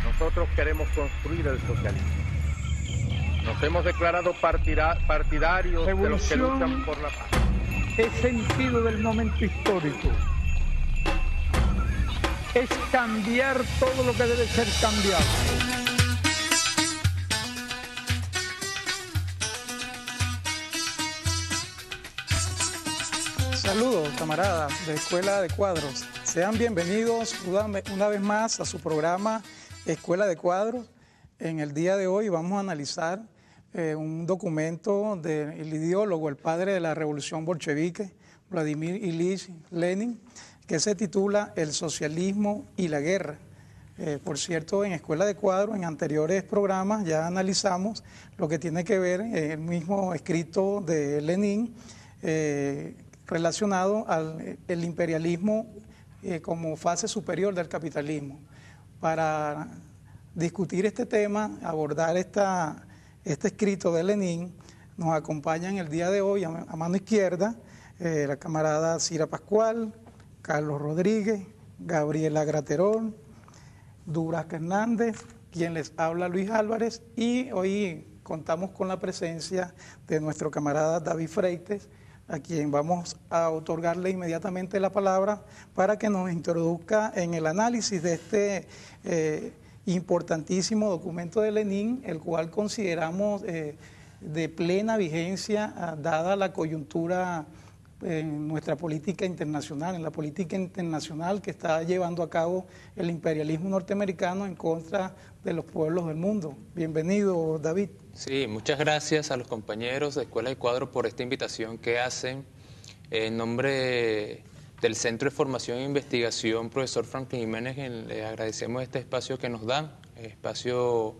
Nosotros queremos construir el socialismo. Nos hemos declarado partidarios de los que luchan por la paz. Es sentido del momento histórico. Es cambiar todo lo que debe ser cambiado. Saludos, camaradas de Escuela de Cuadros. Sean bienvenidos una vez más a su programa Escuela de Cuadros. En el día de hoy vamos a analizar un documento del ideólogo, el padre de la revolución bolchevique, Vladimir Ilich Lenin, que se titula El socialismo y la guerra. Por cierto, en Escuela de Cuadros, en anteriores programas, ya analizamos lo que tiene que ver el mismo escrito de Lenin, relacionado al imperialismo como fase superior del capitalismo. Para discutir este tema, abordar este escrito de Lenin, nos acompañan el día de hoy a mano izquierda la camarada Cira Pascual, Carlos Rodríguez, Gabriela Graterol, Durazca Hernández, quien les habla Luis Álvarez, y hoy contamos con la presencia de nuestro camarada David Freites, a quien vamos a otorgarle inmediatamente la palabra para que nos introduzca en el análisis de este importantísimo documento de Lenin, el cual consideramos de plena vigencia, dada la coyuntura en nuestra política internacional, en la política internacional que está llevando a cabo el imperialismo norteamericano en contra de los pueblos del mundo. Bienvenido, David. Sí, muchas gracias a los compañeros de Escuela de Cuadros por esta invitación que hacen. En nombre del Centro de Formación e Investigación, profesor Franklin Jiménez, le agradecemos este espacio que nos dan, el espacio,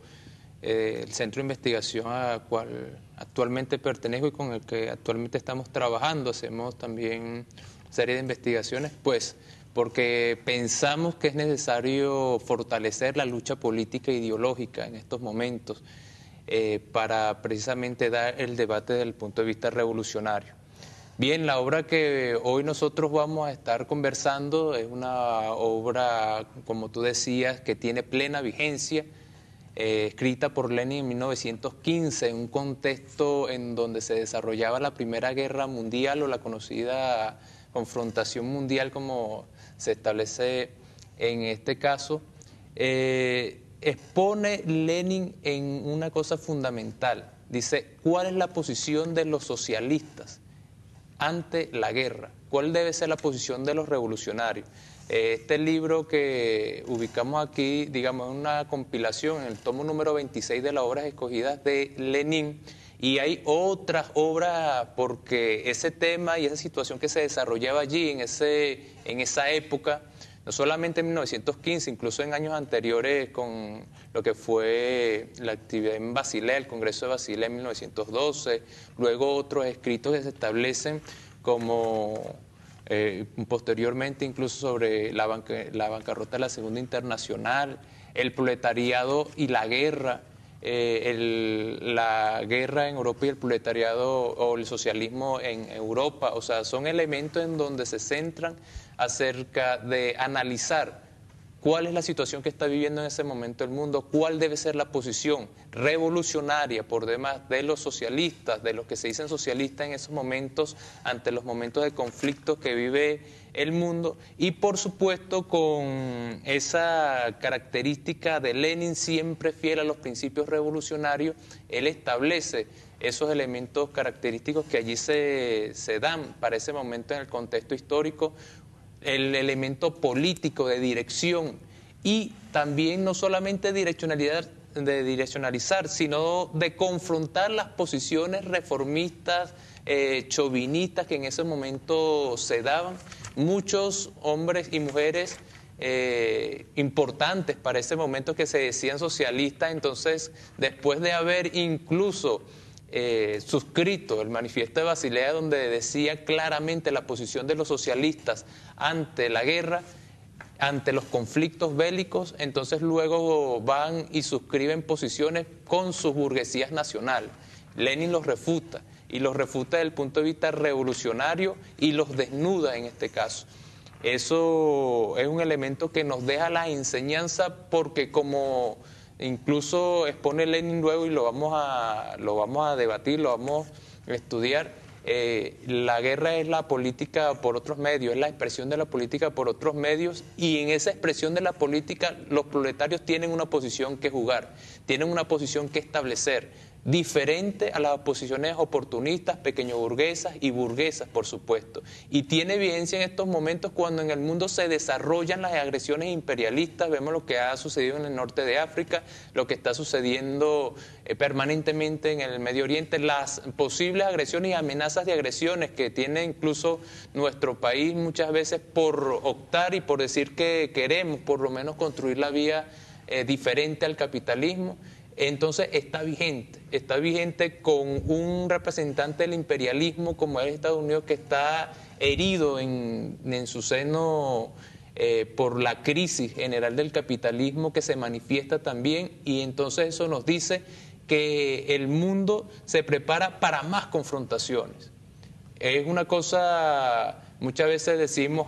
el Centro de Investigación al cual actualmente pertenezco y con el que actualmente estamos trabajando. Hacemos también una serie de investigaciones, pues, porque pensamos que es necesario fortalecer la lucha política e ideológica en estos momentos para precisamente dar el debate desde el punto de vista revolucionario. Bien, la obra que hoy nosotros vamos a estar conversando es una obra, como tú decías, que tiene plena vigencia, escrita por Lenin en 1915, en un contexto en donde se desarrollaba la Primera Guerra Mundial o la conocida confrontación mundial, como se establece en este caso. Expone Lenin en una cosa fundamental. Dice, ¿cuál es la posición de los socialistas ante la guerra? ¿Cuál debe ser la posición de los revolucionarios? Este libro que ubicamos aquí, digamos, es una compilación en el tomo número 26 de las obras escogidas de Lenin, y hay otras obras porque ese tema y esa situación que se desarrollaba allí en esa época, no solamente en 1915, incluso en años anteriores con lo que fue la actividad en Basilea, el Congreso de Basilea en 1912, luego otros escritos que se establecen como posteriormente incluso sobre la bancarrota de la Segunda Internacional, el proletariado y la guerra, la guerra en Europa y el proletariado o el socialismo en Europa. O sea, son elementos en donde se centran acerca de analizar cuál es la situación que está viviendo en ese momento el mundo, cuál debe ser la posición revolucionaria por demás de los socialistas, de los que se dicen socialistas en esos momentos, ante los momentos de conflicto que vive el mundo, y por supuesto con esa característica de Lenin siempre fiel a los principios revolucionarios, él establece esos elementos característicos que allí se dan para ese momento en el contexto histórico, el elemento político de dirección y también no solamente de direccionalizar, sino de confrontar las posiciones reformistas, chauvinistas que en ese momento se daban. Muchos hombres y mujeres importantes para ese momento que se decían socialistas, entonces después de haber incluso suscrito el manifiesto de Basilea, donde decía claramente la posición de los socialistas ante la guerra, ante los conflictos bélicos, entonces luego van y suscriben posiciones con sus burguesías nacionales. Lenin los refuta, y los refuta desde el punto de vista revolucionario y los desnuda en este caso. Eso es un elemento que nos deja la enseñanza, porque como incluso expone Lenin luego, y lo vamos a debatir, lo vamos a estudiar, la guerra es la política por otros medios, es la expresión de la política por otros medios, y en esa expresión de la política los proletarios tienen una posición que jugar, tienen una posición que establecer, diferente a las posiciones oportunistas, pequeñoburguesas y burguesas, por supuesto. Y tiene evidencia en estos momentos cuando en el mundo se desarrollan las agresiones imperialistas. Vemos lo que ha sucedido en el norte de África, lo que está sucediendo permanentemente en el Medio Oriente, las posibles agresiones y amenazas de agresiones que tiene incluso nuestro país muchas veces por optar y por decir que queremos por lo menos construir la vía diferente al capitalismo. Entonces está vigente con un representante del imperialismo como es Estados Unidos, que está herido en su seno por la crisis general del capitalismo que se manifiesta también, y entonces eso nos dice que el mundo se prepara para más confrontaciones. Es una cosa... Muchas veces decimos,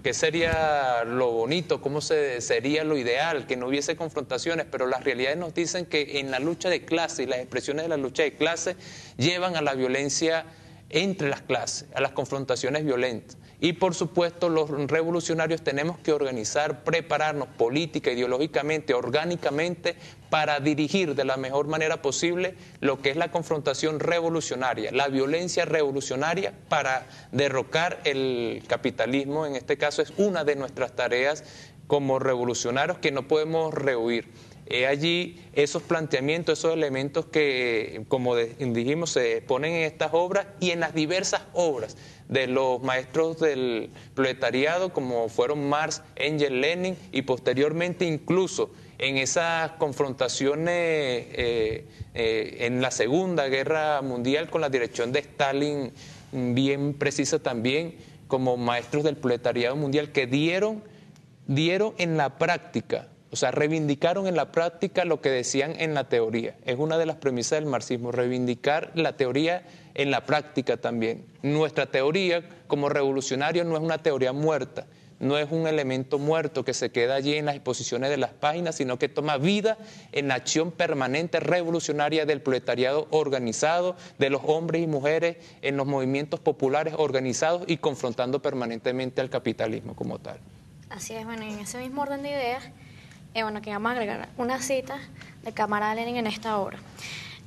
¿qué sería lo bonito? ¿Cómo sería lo ideal? Que no hubiese confrontaciones, pero las realidades nos dicen que en la lucha de clase y las expresiones de la lucha de clase llevan a la violencia entre las clases, a las confrontaciones violentas. Y por supuesto los revolucionarios tenemos que organizar, prepararnos política, ideológicamente, orgánicamente, para dirigir de la mejor manera posible lo que es la confrontación revolucionaria, la violencia revolucionaria para derrocar el capitalismo. En este caso es una de nuestras tareas como revolucionarios que no podemos rehuir. Allí esos planteamientos, esos elementos que, como dijimos, se ponen en estas obras y en las diversas obras de los maestros del proletariado, como fueron Marx, Engels, Lenin, y posteriormente incluso en esas confrontaciones en la Segunda Guerra Mundial con la dirección de Stalin, bien precisa también, como maestros del proletariado mundial, que dieron en la práctica, o sea, reivindicaron en la práctica lo que decían en la teoría. Es una de las premisas del marxismo, reivindicar la teoría en la práctica también. Nuestra teoría como revolucionarios no es una teoría muerta, no es un elemento muerto que se queda allí en las exposiciones de las páginas, sino que toma vida en la acción permanente revolucionaria del proletariado organizado, de los hombres y mujeres en los movimientos populares organizados y confrontando permanentemente al capitalismo como tal. Así es, bueno, en ese mismo orden de ideas, que vamos a agregar una cita del camarada Lenin en esta obra.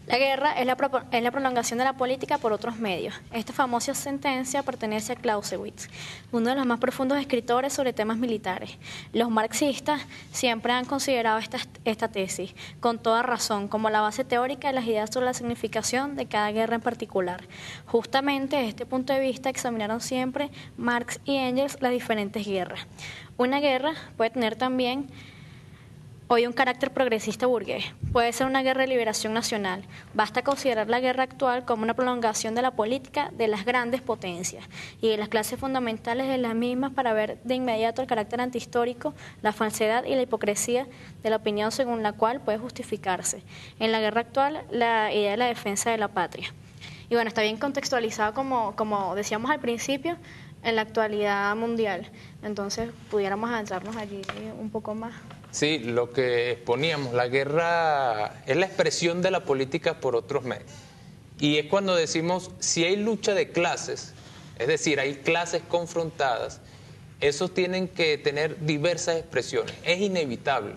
La guerra es la prolongación de la política por otros medios. Esta famosa sentencia pertenece a Clausewitz, uno de los más profundos escritores sobre temas militares. Los marxistas siempre han considerado esta tesis, con toda razón, como la base teórica de las ideas sobre la significación de cada guerra en particular. Justamente desde este punto de vista examinaron siempre Marx y Engels las diferentes guerras. Una guerra puede tener también hoy un carácter progresista burgués. Puede ser una guerra de liberación nacional. Basta considerar la guerra actual como una prolongación de la política de las grandes potencias y de las clases fundamentales de las mismas para ver de inmediato el carácter antihistórico, la falsedad y la hipocresía de la opinión según la cual puede justificarse en la guerra actual la idea de la defensa de la patria. Y bueno, está bien contextualizado como decíamos al principio, en la actualidad mundial. Entonces, pudiéramos adentrarnos allí un poco más. Sí, lo que exponíamos, la guerra es la expresión de la política por otros medios. Y es cuando decimos, si hay lucha de clases, es decir, hay clases confrontadas, esos tienen que tener diversas expresiones. Es inevitable,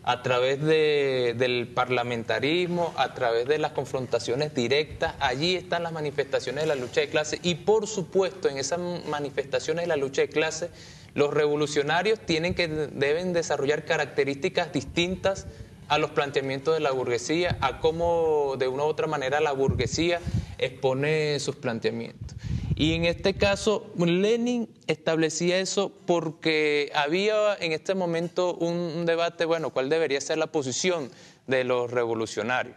a través del parlamentarismo, a través de las confrontaciones directas, allí están las manifestaciones de la lucha de clases. Y por supuesto, en esas manifestaciones de la lucha de clases, los revolucionarios deben desarrollar características distintas a los planteamientos de la burguesía, a cómo de una u otra manera la burguesía expone sus planteamientos. Y en este caso, Lenin establecía eso porque había en este momento un debate, bueno, ¿cuál debería ser la posición de los revolucionarios?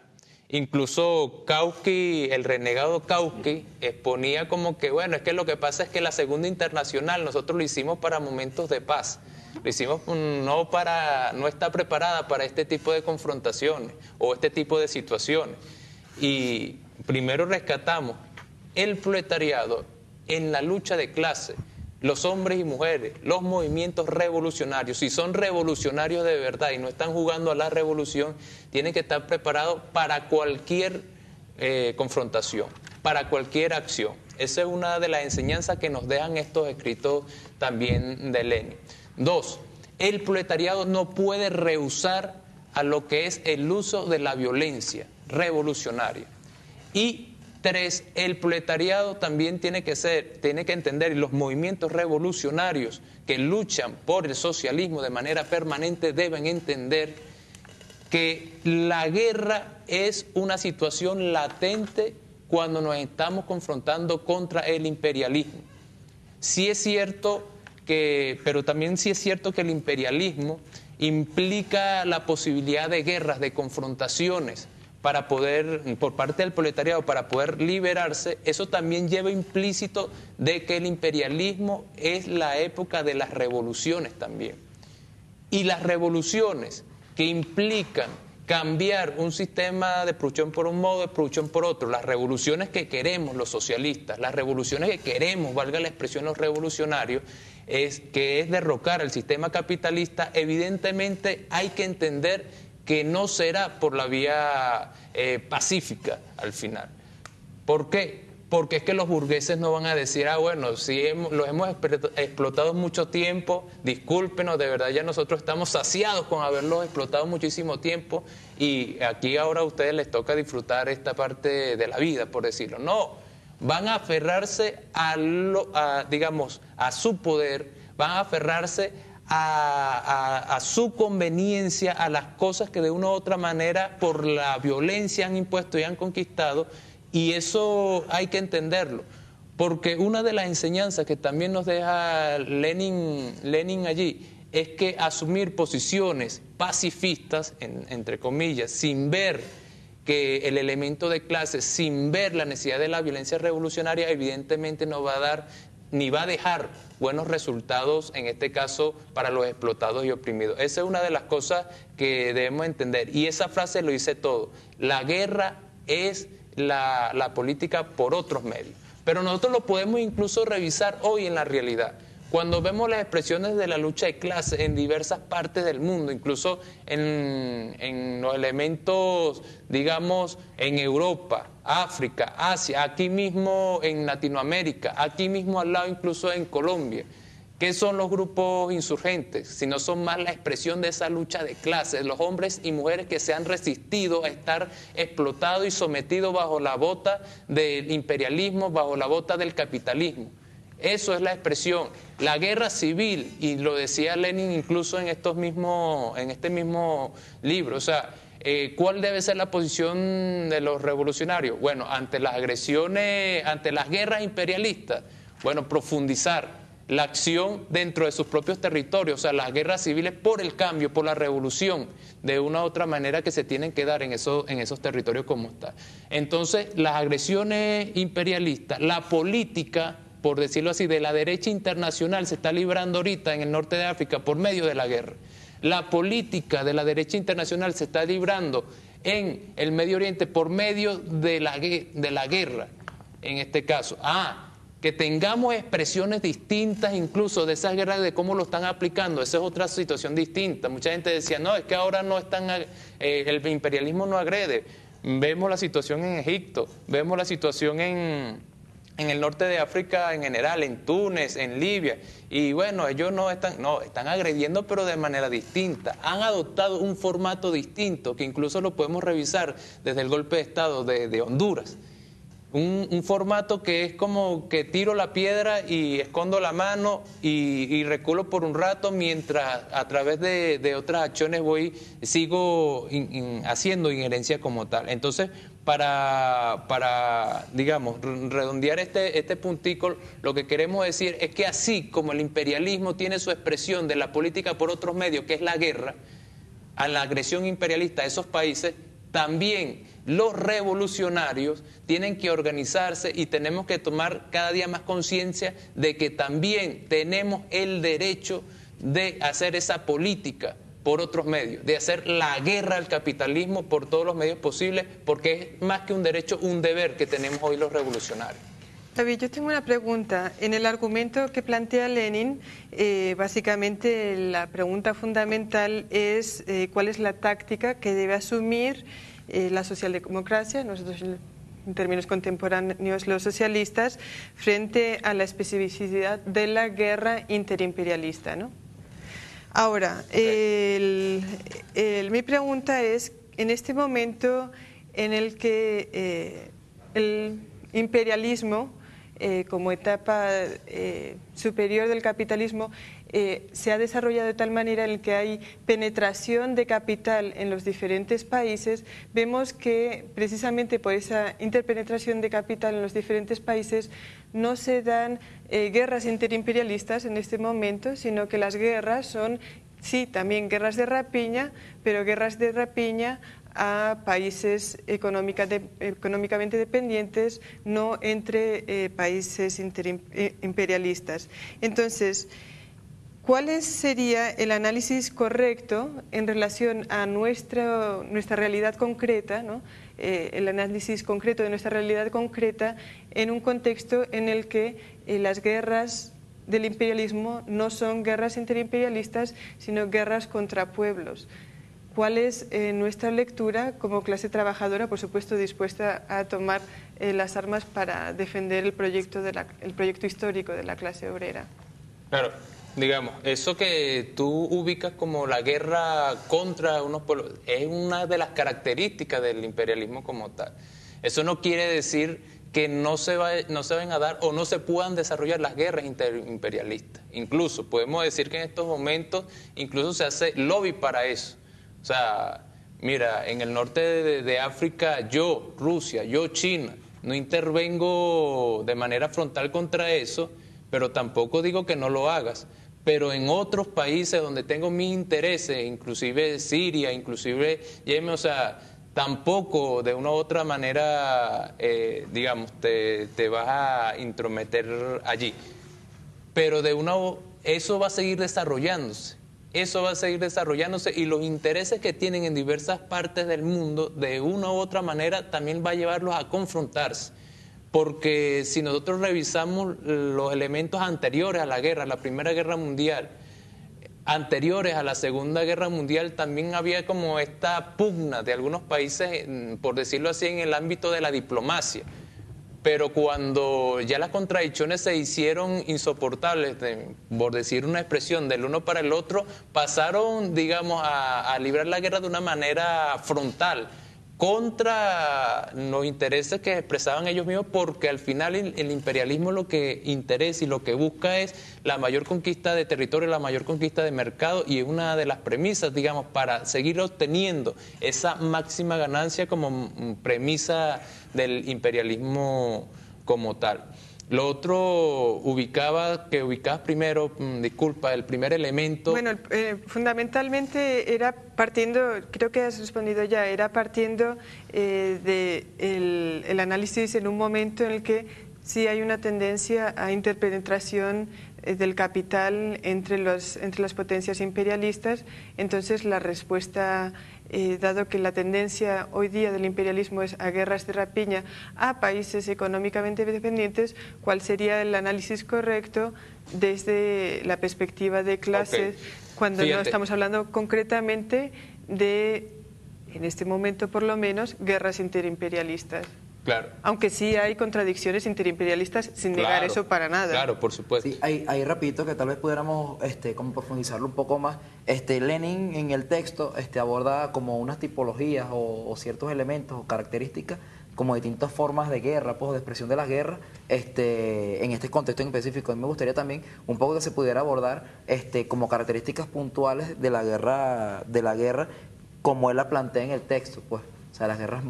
Incluso Kautsky, el renegado Kautsky, exponía como que, bueno, es que lo que pasa es que la Segunda Internacional nosotros lo hicimos para momentos de paz. Lo hicimos no está preparada para este tipo de confrontaciones o este tipo de situaciones. Y primero rescatamos el proletariado en la lucha de clase los hombres y mujeres, los movimientos revolucionarios, si son revolucionarios de verdad y no están jugando a la revolución, tienen que estar preparados para cualquier confrontación, para cualquier acción. Esa es una de las enseñanzas que nos dejan estos escritos también de Lenin. 2, el proletariado no puede rehusar a lo que es el uso de la violencia revolucionaria. Y 3, el proletariado también tiene que entender, y los movimientos revolucionarios que luchan por el socialismo de manera permanente deben entender que la guerra es una situación latente cuando nos estamos confrontando contra el imperialismo. Sí es cierto pero también sí es cierto que el imperialismo implica la posibilidad de guerras, de confrontaciones, por parte del proletariado, para poder liberarse. Eso también lleva implícito de que el imperialismo es la época de las revoluciones también. Y las revoluciones que implican cambiar un sistema de producción por un modo, de producción por otro, las revoluciones que queremos los socialistas, las revoluciones que queremos, valga la expresión, los revolucionarios, que es derrocar el sistema capitalista, evidentemente hay que entender que no será por la vía pacífica al final. ¿Por qué? Porque es que los burgueses no van a decir, bueno, si los hemos explotado mucho tiempo, discúlpenos, de verdad ya nosotros estamos saciados con haberlos explotado muchísimo tiempo y aquí ahora a ustedes les toca disfrutar esta parte de la vida, por decirlo. No, van a aferrarse digamos, a su poder, van a aferrarse a su conveniencia, a las cosas que de una u otra manera por la violencia han impuesto y han conquistado. Y eso hay que entenderlo, porque una de las enseñanzas que también nos deja Lenin allí es que asumir posiciones pacifistas, entre comillas, sin ver que el elemento de clase, sin ver la necesidad de la violencia revolucionaria, evidentemente no va a dar ni va a dejar buenos resultados, en este caso, para los explotados y oprimidos. Esa es una de las cosas que debemos entender. Y esa frase lo dice todo. La guerra es la política por otros medios. Pero nosotros lo podemos incluso revisar hoy en la realidad. Cuando vemos las expresiones de la lucha de clases en diversas partes del mundo, incluso en los elementos, digamos, en Europa, África, Asia, aquí mismo en Latinoamérica, aquí mismo al lado incluso en Colombia, ¿qué son los grupos insurgentes? Si no son más la expresión de esa lucha de clases, los hombres y mujeres que se han resistido a estar explotados y sometidos bajo la bota del imperialismo, bajo la bota del capitalismo. Eso es la expresión. La guerra civil, y lo decía Lenin incluso en este mismo libro, o sea, ¿cuál debe ser la posición de los revolucionarios? Bueno, ante las agresiones, ante las guerras imperialistas, bueno, profundizar la acción dentro de sus propios territorios, o sea, las guerras civiles por el cambio, por la revolución, de una u otra manera que se tienen que dar en esos territorios como está. Entonces, las agresiones imperialistas, la política, por decirlo así, de la derecha internacional se está librando ahorita en el norte de África por medio de la guerra. La política de la derecha internacional se está librando en el Medio Oriente por medio de la guerra, en este caso. Que tengamos expresiones distintas incluso de esas guerras, de cómo lo están aplicando, esa es otra situación distinta. Mucha gente decía, no, es que ahora no están, el imperialismo no agrede. Vemos la situación en Egipto, vemos la situación en el norte de África en general, en Túnez, en Libia, y bueno, ellos están agrediendo pero de manera distinta. Han adoptado un formato distinto que incluso lo podemos revisar desde el golpe de Estado de Honduras. Un formato que es como que tiro la piedra y escondo la mano y reculo por un rato mientras a través de otras acciones sigo haciendo injerencia como tal. Entonces, para digamos, redondear este puntico, lo que queremos decir es que así como el imperialismo tiene su expresión de la política por otros medios, que es la guerra, a la agresión imperialista de esos países, también los revolucionarios tienen que organizarse y tenemos que tomar cada día más conciencia de que también tenemos el derecho de hacer esa política por otros medios, de hacer la guerra al capitalismo por todos los medios posibles, porque es más que un derecho, un deber que tenemos hoy los revolucionarios. David, yo tengo una pregunta. En el argumento que plantea Lenin, básicamente la pregunta fundamental es cuál es la táctica que debe asumir la socialdemocracia, nosotros en términos contemporáneos los socialistas, frente a la especificidad de la guerra interimperialista, ¿no? Ahora, mi pregunta es, en este momento en el que el imperialismo como etapa superior del capitalismo se ha desarrollado de tal manera en que hay penetración de capital en los diferentes países, vemos que precisamente por esa interpenetración de capital en los diferentes países no se dan guerras interimperialistas en este momento, sino que las guerras son, sí, también guerras de rapiña, pero guerras de rapiña a países económicamente dependientes, no entre países imperialistas. Entonces, ¿cuál sería el análisis correcto en relación a nuestra realidad concreta, ¿no? El análisis concreto de nuestra realidad concreta en un contexto en el que las guerras del imperialismo no son guerras interimperialistas, sino guerras contra pueblos? ¿Cuál es nuestra lectura como clase trabajadora, por supuesto dispuesta a tomar las armas para defender el proyecto histórico de la clase obrera? Claro, digamos, eso que tú ubicas como la guerra contra unos pueblos es una de las características del imperialismo como tal. Eso no quiere decir que no se vayan a dar o no se puedan desarrollar las guerras interimperialistas. Incluso podemos decir que en estos momentos incluso se hace lobby para eso. O sea, mira, en el norte de África, yo, Rusia, yo, China, no intervengo de manera frontal contra eso, pero tampoco digo que no lo hagas. Pero en otros países donde tengo mis intereses, inclusive Siria, inclusive Yemen, o sea, tampoco de una u otra manera, digamos, te vas a intrometer allí. Pero eso va a seguir desarrollándose. Eso va a seguir desarrollándose y los intereses que tienen en diversas partes del mundo, de una u otra manera, también va a llevarlos a confrontarse. Porque si nosotros revisamos los elementos anteriores a la guerra, la Primera Guerra Mundial, anteriores a la Segunda Guerra Mundial, también había como esta pugna de algunos países, por decirlo así, en el ámbito de la diplomacia. Pero cuando ya las contradicciones se hicieron insoportables, por decir una expresión, del uno para el otro, pasaron, digamos, a librar la guerra de una manera frontal contra los intereses que expresaban ellos mismos, porque al final el imperialismo lo que interesa y lo que busca es la mayor conquista de territorio, la mayor conquista de mercado, y es una de las premisas, digamos, para seguir obteniendo esa máxima ganancia como premisa del imperialismo como tal. Lo otro ubicabas primero, disculpa, el primer elemento... Bueno, fundamentalmente era partiendo, creo que has respondido ya, era partiendo del análisis en un momento en el que sí hay una tendencia a interpenetración del capital entre las potencias imperialistas. Entonces la respuesta, dado que la tendencia hoy día del imperialismo es a guerras de rapiña a países económicamente dependientes, ¿cuál sería el análisis correcto desde la perspectiva de clases, cuando no estamos hablando concretamente de, en este momento por lo menos, guerras interimperialistas? Claro. Aunque sí hay contradicciones interimperialistas, sin negar eso para nada. Claro, por supuesto. Sí, ahí rapidito, que tal vez pudiéramos como profundizarlo un poco más. Lenin en el texto aborda como unas tipologías o ciertos elementos o características como distintas formas de guerra, pues, de expresión de las guerras, en este contexto en específico. A mí me gustaría también un poco que se pudiera abordar como características puntuales de la guerra como él la plantea en el texto, pues. O sea, las guerras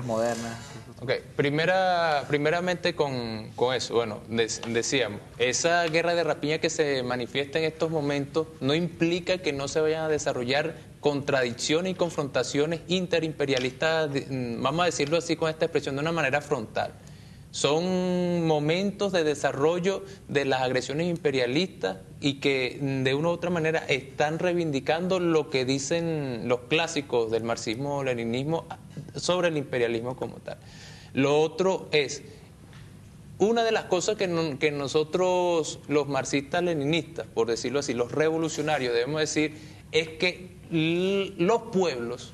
modernas. Ok, primeramente con eso, bueno, decíamos, esa guerra de rapiña que se manifiesta en estos momentos no implica que no se vayan a desarrollar contradicciones y confrontaciones interimperialistas, vamos a decirlo así con esta expresión, de una manera frontal. Son momentos de desarrollo de las agresiones imperialistas y que de una u otra manera están reivindicando lo que dicen los clásicos del marxismo-leninismo sobre el imperialismo como tal. Lo otro es, una de las cosas que nosotros, los marxistas-leninistas, por decirlo así, los revolucionarios, debemos decir, es que los pueblos,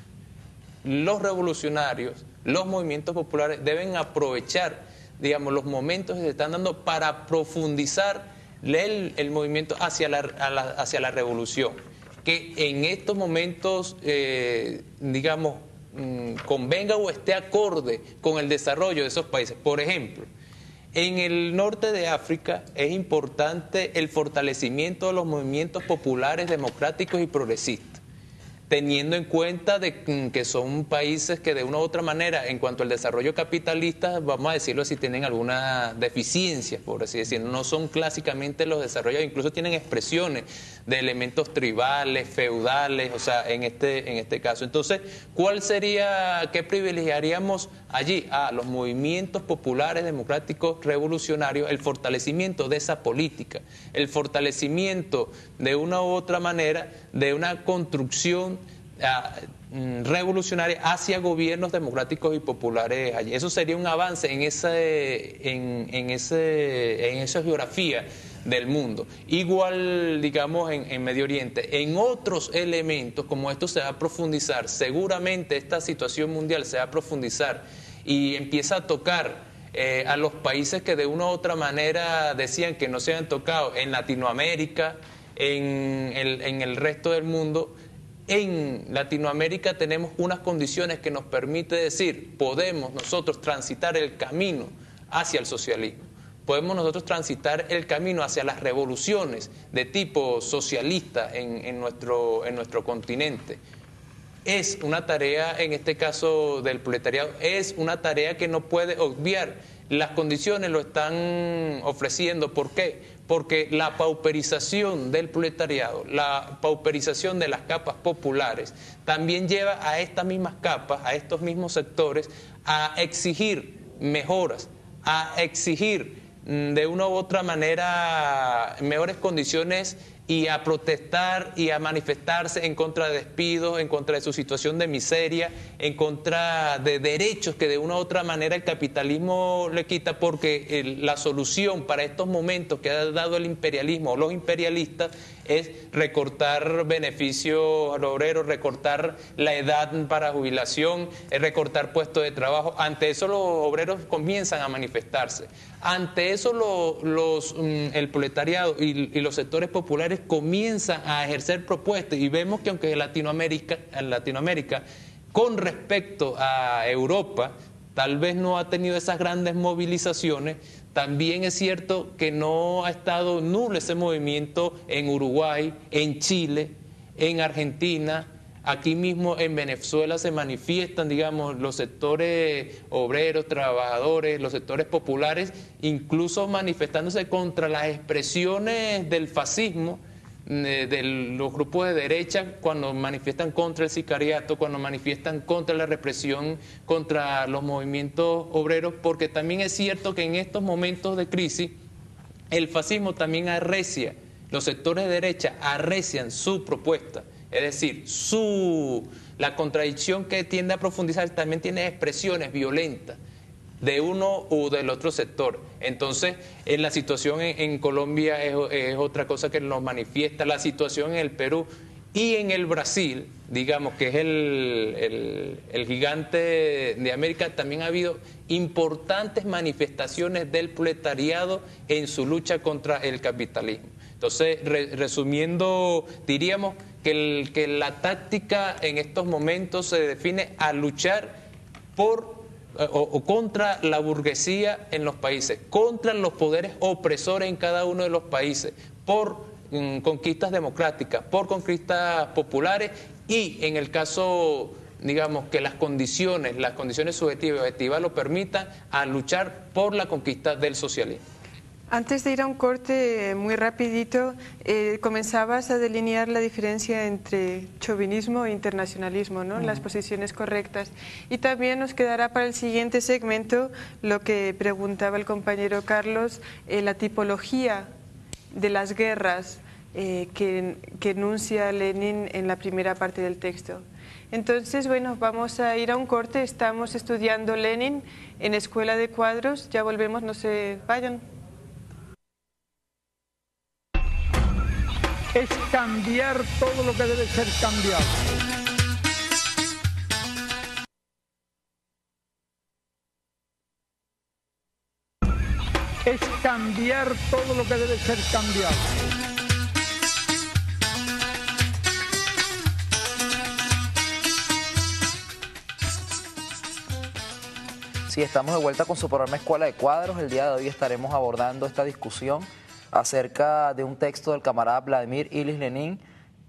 los revolucionarios, los movimientos populares deben aprovechar, digamos, los momentos que se están dando para profundizar el movimiento hacia la revolución. Que en estos momentos, digamos, convenga o esté acorde con el desarrollo de esos países. Por ejemplo, en el norte de África es importante el fortalecimiento de los movimientos populares, democráticos y progresistas, teniendo en cuenta que son países que de una u otra manera, en cuanto al desarrollo capitalista, vamos a decirlo así, tienen algunas deficiencias, por así decirlo. No son clásicamente los desarrollados, incluso tienen expresiones de elementos tribales, feudales, o sea, en este caso. Entonces, ¿qué privilegiaríamos allí? Los movimientos populares, democráticos, revolucionarios, el fortalecimiento de esa política, el fortalecimiento de una u otra manera de una construcción revolucionaria hacia gobiernos democráticos y populares allí. Eso sería un avance en esa geografía del mundo. Igual, digamos, en Medio Oriente, en otros elementos, como esto se va a profundizar, seguramente esta situación mundial se va a profundizar y empieza a tocar a los países que de una u otra manera decían que no se habían tocado, en Latinoamérica, en el resto del mundo. En Latinoamérica tenemos unas condiciones que nos permite decir, podemos nosotros transitar el camino hacia el socialismo. Podemos nosotros transitar el camino hacia las revoluciones de tipo socialista en nuestro continente. Es una tarea, en este caso del proletariado, es una tarea que no puede obviar. Las condiciones lo están ofreciendo. ¿Por qué? Porque la pauperización del proletariado, la pauperización de las capas populares, también lleva a estas mismas capas, a estos mismos sectores, a exigir mejoras, a exigir de una u otra manera mejores condiciones y a protestar y a manifestarse en contra de despidos, en contra de su situación de miseria, en contra de derechos que de una u otra manera el capitalismo le quita, porque la solución para estos momentos que ha dado el imperialismo o los imperialistas es recortar beneficios a los obreros, recortar la edad para jubilación, recortar puestos de trabajo. Ante eso los obreros comienzan a manifestarse. Ante eso el proletariado y los sectores populares comienzan a ejercer propuestas, y vemos que aunque en Latinoamérica con respecto a Europa tal vez no ha tenido esas grandes movilizaciones, también es cierto que no ha estado nulo ese movimiento en Uruguay, en Chile, en Argentina. Aquí mismo en Venezuela se manifiestan, digamos, los sectores obreros, trabajadores, los sectores populares, incluso manifestándose contra las expresiones del fascismo, de los grupos de derecha, cuando manifiestan contra el sicariato, cuando manifiestan contra la represión, contra los movimientos obreros, porque también es cierto que en estos momentos de crisis el fascismo también arrecia, los sectores de derecha arrecian su propuesta. Es decir, la contradicción que tiende a profundizar también tiene expresiones violentas de uno u del otro sector. Entonces, la situación en Colombia es otra cosa que nos manifiesta, la situación en el Perú y en el Brasil, digamos que es el gigante de América. También ha habido importantes manifestaciones del proletariado en su lucha contra el capitalismo. Entonces, resumiendo, diríamos que la táctica en estos momentos se define a luchar por o contra la burguesía en los países, contra los poderes opresores en cada uno de los países, por conquistas democráticas, por conquistas populares, y en el caso, digamos, que las condiciones subjetivas y objetivas lo permitan, a luchar por la conquista del socialismo. Antes de ir a un corte muy rapidito, comenzabas a delinear la diferencia entre chauvinismo e internacionalismo, ¿no? Las posiciones correctas. Y también nos quedará para el siguiente segmento lo que preguntaba el compañero Carlos, la tipología de las guerras que enuncia Lenin en la primera parte del texto. Entonces, bueno, vamos a ir a un corte. Estamos estudiando Lenin en Escuela de Cuadros. Ya volvemos, no se vayan. Es cambiar todo lo que debe ser cambiado. Es cambiar todo lo que debe ser cambiado. Sí, estamos de vuelta con su programa Escuela de Cuadros. El día de hoy estaremos abordando esta discusión acerca de un texto del camarada Vladimir Ilich Lenin,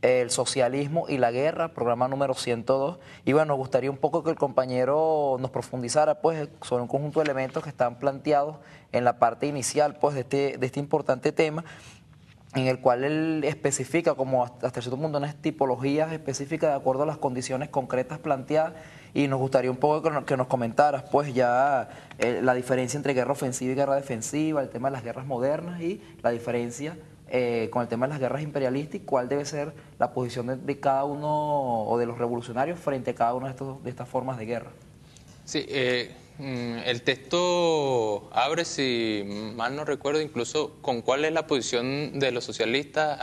El socialismo y la guerra, programa número 102. Y bueno, nos gustaría un poco que el compañero nos profundizara pues sobre un conjunto de elementos que están planteados en la parte inicial pues de este importante tema, en el cual él especifica como hasta cierto punto unas tipologías específicas de acuerdo a las condiciones concretas planteadas, y nos gustaría un poco que nos comentaras pues ya la diferencia entre guerra ofensiva y guerra defensiva, el tema de las guerras modernas y la diferencia con el tema de las guerras imperialistas, y cuál debe ser la posición de cada uno o de los revolucionarios frente a cada una de estas formas de guerra. Sí, el texto abre, si mal no recuerdo, incluso con cuál es la posición de los socialistas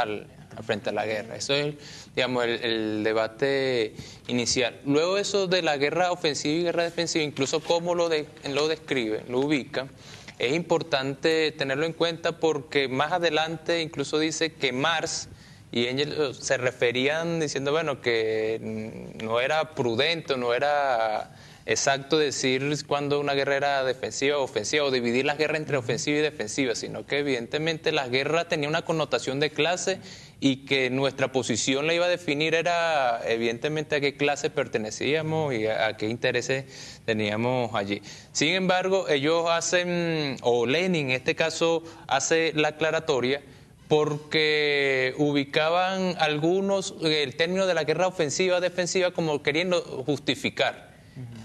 frente a la guerra. Eso es, digamos, el debate inicial. Luego eso de la guerra ofensiva y guerra defensiva, incluso cómo lo describe, lo ubica, es importante tenerlo en cuenta porque más adelante incluso dice que Marx y Engels se referían diciendo, bueno, que no era prudente, no era exacto decir cuando una guerra era defensiva o ofensiva, o dividir las guerras entre ofensiva y defensiva, sino que evidentemente la guerra tenía una connotación de clase y que nuestra posición la iba a definir era evidentemente a qué clase pertenecíamos y a qué intereses teníamos allí. Sin embargo, ellos hacen, o Lenin en este caso hace la aclaratoria, porque ubicaban algunos el término de la guerra ofensiva-defensiva como queriendo justificar.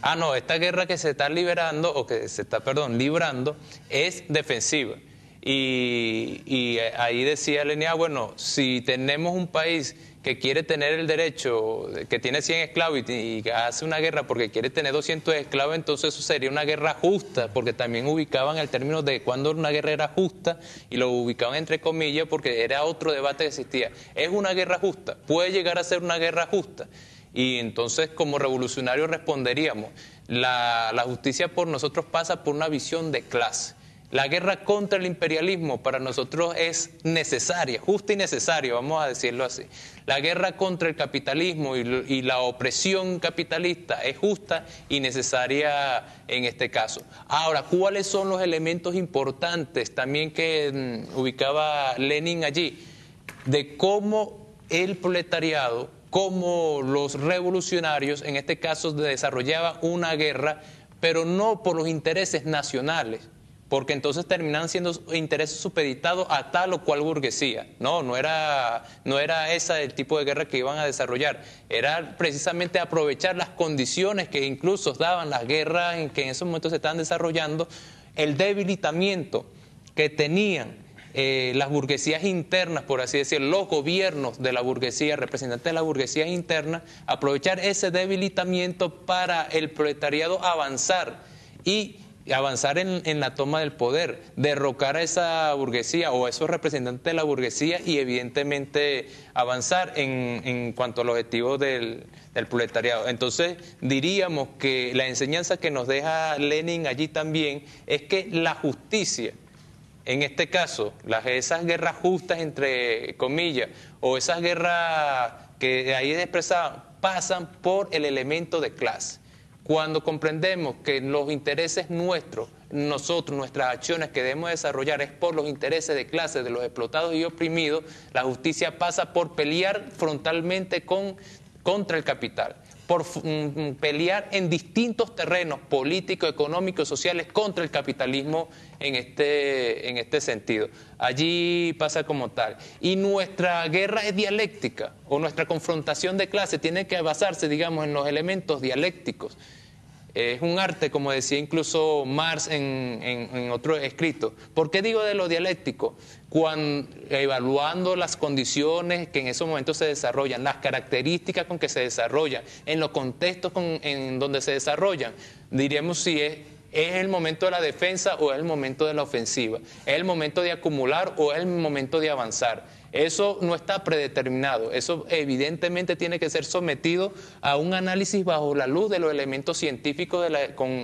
Ah, no, esta guerra que se está liberando, o que se está, librando, es defensiva. Y ahí decía Lenin, bueno, si tenemos un país que quiere tener el derecho, que tiene 100 esclavos y que hace una guerra porque quiere tener 200 esclavos, entonces eso sería una guerra justa, porque también ubicaban el término de cuándo una guerra era justa, y lo ubicaban entre comillas porque era otro debate que existía. ¿Es una guerra justa? ¿Puede llegar a ser una guerra justa? Y entonces como revolucionarios responderíamos, la justicia por nosotros pasa por una visión de clase. La guerra contra el imperialismo para nosotros es necesaria, justa y necesaria, vamos a decirlo así. La guerra contra el capitalismo y la opresión capitalista es justa y necesaria en este caso. Ahora, ¿cuáles son los elementos importantes también que ubicaba Lenin allí? De cómo el proletariado, cómo los revolucionarios, en este caso, desarrollaban una guerra, pero no por los intereses nacionales, porque entonces terminaban siendo intereses supeditados a tal o cual burguesía. No era ese el tipo de guerra que iban a desarrollar. Era precisamente aprovechar las condiciones que incluso daban las guerras en que en esos momentos se estaban desarrollando, el debilitamiento que tenían las burguesías internas, por así decirlo, los gobiernos de la burguesía, representantes de la burguesía interna, aprovechar ese debilitamiento para el proletariado avanzar y avanzar en la toma del poder, derrocar a esa burguesía o a esos representantes de la burguesía y evidentemente avanzar en cuanto al objetivo del proletariado. Entonces diríamos que la enseñanza que nos deja Lenin allí también es que la justicia, en este caso, esas guerras justas entre comillas o esas guerras que ahí expresaban, pasan por el elemento de clase. Cuando comprendemos que los intereses nuestros, nuestras acciones que debemos desarrollar es por los intereses de clase, de los explotados y oprimidos, la justicia pasa por pelear frontalmente contra el capital, por pelear en distintos terrenos políticos, económicos, sociales contra el capitalismo en este sentido. Allí pasa como tal. Y nuestra guerra es dialéctica, o nuestra confrontación de clase tiene que basarse, digamos, en los elementos dialécticos. es un arte, como decía incluso Marx en otro escrito. ¿Por qué digo de lo dialéctico? Cuando, evaluando las condiciones que en esos momentos se desarrollan, las características con que se desarrollan, en los contextos en donde se desarrollan, diríamos si es el momento de la defensa o es el momento de la ofensiva, es el momento de acumular o es el momento de avanzar. Eso no está predeterminado, eso evidentemente tiene que ser sometido a un análisis bajo la luz de los elementos científicos,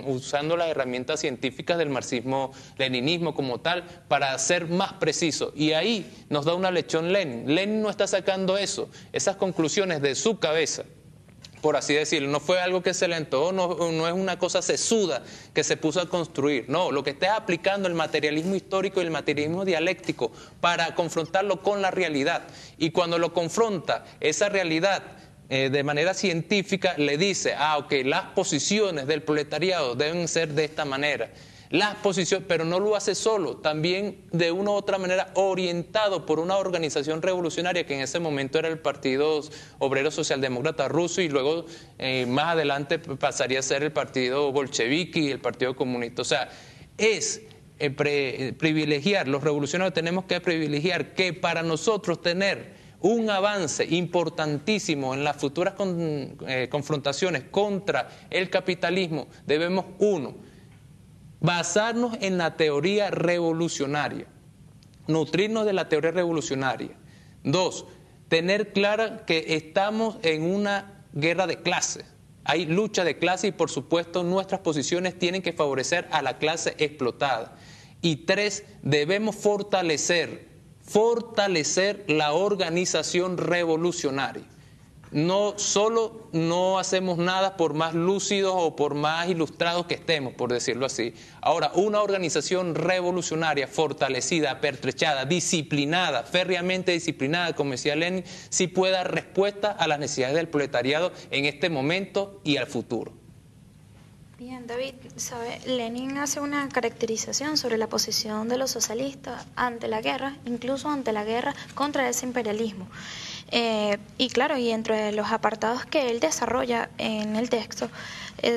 usando las herramientas científicas del marxismo-leninismo como tal, para ser más preciso. Y ahí nos da una lección Lenin. Lenin no está sacando esas conclusiones de su cabeza, por así decirlo. No fue algo que se le antojó, no es una cosa sesuda que se puso a construir. No, lo que está aplicando el materialismo histórico y el materialismo dialéctico para confrontarlo con la realidad. Y cuando lo confronta, esa realidad de manera científica, le dice, ok, las posiciones del proletariado deben ser de esta manera. Las posiciones, pero no lo hace solo, también de una u otra manera orientado por una organización revolucionaria que en ese momento era el Partido Obrero Socialdemócrata Ruso y luego más adelante pasaría a ser el Partido Bolchevique y el Partido Comunista. O sea, es privilegiar, los revolucionarios tenemos que privilegiar que para nosotros tener un avance importantísimo en las futuras confrontaciones contra el capitalismo, debemos, basarnos en la teoría revolucionaria, nutrirnos de la teoría revolucionaria. 2, tener clara que estamos en una guerra de clases. Hay lucha de clases y por supuesto nuestras posiciones tienen que favorecer a la clase explotada. Y 3, debemos fortalecer la organización revolucionaria. No solo no hacemos nada por más lúcidos o por más ilustrados que estemos, por decirlo así. Ahora, una organización revolucionaria, fortalecida, apertrechada, disciplinada, férreamente disciplinada, como decía Lenin, sí puede dar respuesta a las necesidades del proletariado en este momento y al futuro. Bien, David, ¿sabe? Lenin hace una caracterización sobre la posición de los socialistas ante la guerra, incluso ante la guerra contra ese imperialismo. Y claro, y entre los apartados que él desarrolla en el texto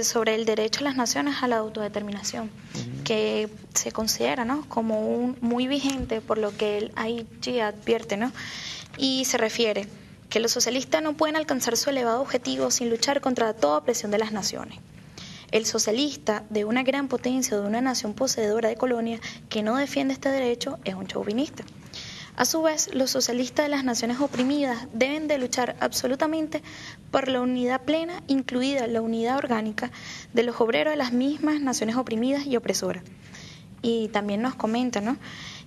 sobre el derecho de las naciones a la autodeterminación, que se considera, ¿no?, como muy vigente por lo que él allí advierte, ¿no? Y se refiere que los socialistas no pueden alcanzar su elevado objetivo sin luchar contra toda opresión de las naciones. El socialista de una gran potencia o de una nación poseedora de colonias que no defiende este derecho es un chauvinista. A su vez, los socialistas de las naciones oprimidas deben de luchar absolutamente por la unidad plena, incluida la unidad orgánica de los obreros de las mismas naciones oprimidas y opresoras. Y también nos comenta, ¿no?,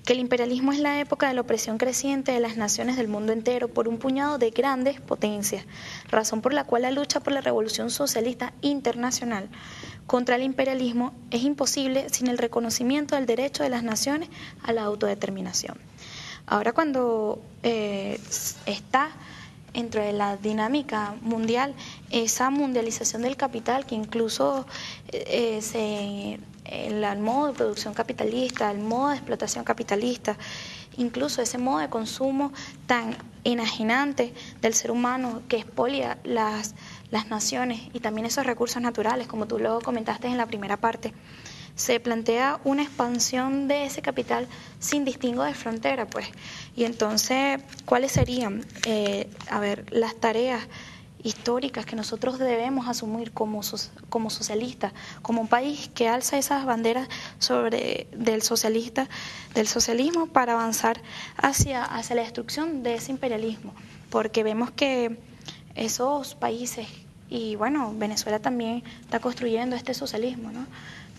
que el imperialismo es la época de la opresión creciente de las naciones del mundo entero por un puñado de grandes potencias, razón por la cual la lucha por la revolución socialista internacional contra el imperialismo es imposible sin el reconocimiento del derecho de las naciones a la autodeterminación. Ahora, cuando está dentro de la dinámica mundial esa mundialización del capital, que incluso el modo de producción capitalista, el modo de explotación capitalista, incluso ese modo de consumo tan enajenante del ser humano que expolia las naciones y también esos recursos naturales, como tú lo comentaste en la primera parte, se plantea una expansión de ese capital sin distingo de frontera, pues. Y entonces, ¿cuáles serían, las tareas históricas que nosotros debemos asumir como socialistas, como un país que alza esas banderas del socialismo para avanzar hacia la destrucción de ese imperialismo? Porque vemos que esos países, y bueno, Venezuela también está construyendo este socialismo, ¿no?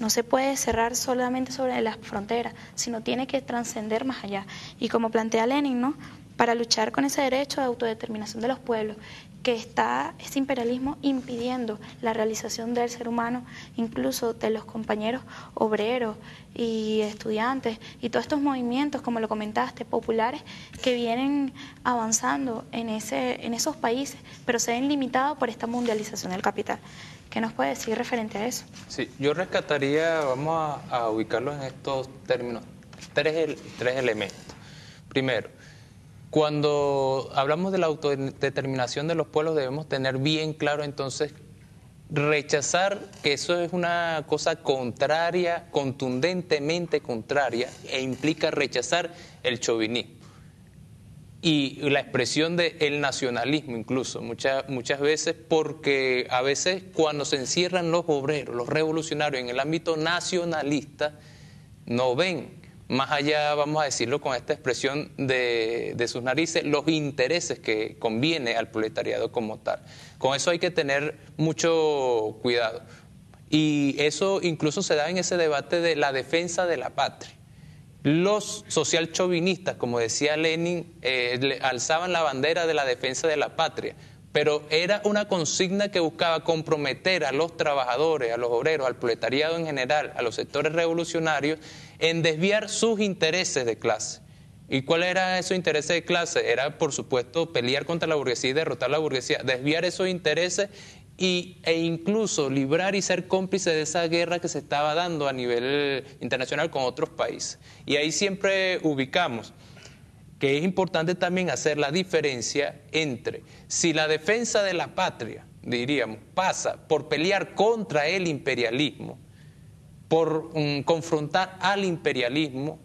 No se puede cerrar solamente sobre las fronteras, sino tiene que trascender más allá. Y como plantea Lenin, ¿no?, para luchar con ese derecho de autodeterminación de los pueblos, que está ese imperialismo impidiendo la realización del ser humano, incluso de los compañeros obreros y estudiantes, y todos estos movimientos, como lo comentaste, populares, que vienen avanzando en esos países, pero se ven limitados por esta mundialización del capital. ¿Qué nos puede decir referente a eso? Sí, yo rescataría, vamos a ubicarlo en estos términos, tres elementos. Primero, cuando hablamos de la autodeterminación de los pueblos debemos tener bien claro entonces rechazar que eso es una cosa contraria, contundentemente contraria, e implica rechazar el chauvinismo y la expresión del nacionalismo incluso, muchas veces, porque a veces cuando se encierran los obreros, los revolucionarios en el ámbito nacionalista, no ven más allá, vamos a decirlo con esta expresión de sus narices, los intereses que conviene al proletariado como tal. Con eso hay que tener mucho cuidado. Y eso incluso se da en ese debate de la defensa de la patria. Los socialchauvinistas, como decía Lenin, alzaban la bandera de la defensa de la patria, pero era una consigna que buscaba comprometer a los trabajadores, a los obreros, al proletariado en general, a los sectores revolucionarios, en desviar sus intereses de clase. ¿Y cuál era esos intereses de clase? Era, por supuesto, pelear contra la burguesía y derrotar a la burguesía, desviar esos intereses e incluso librar y ser cómplice de esa guerra que se estaba dando a nivel internacional con otros países. Y ahí siempre ubicamos que es importante también hacer la diferencia entre si la defensa de la patria, diríamos, pasa por pelear contra el imperialismo, por confrontar al imperialismo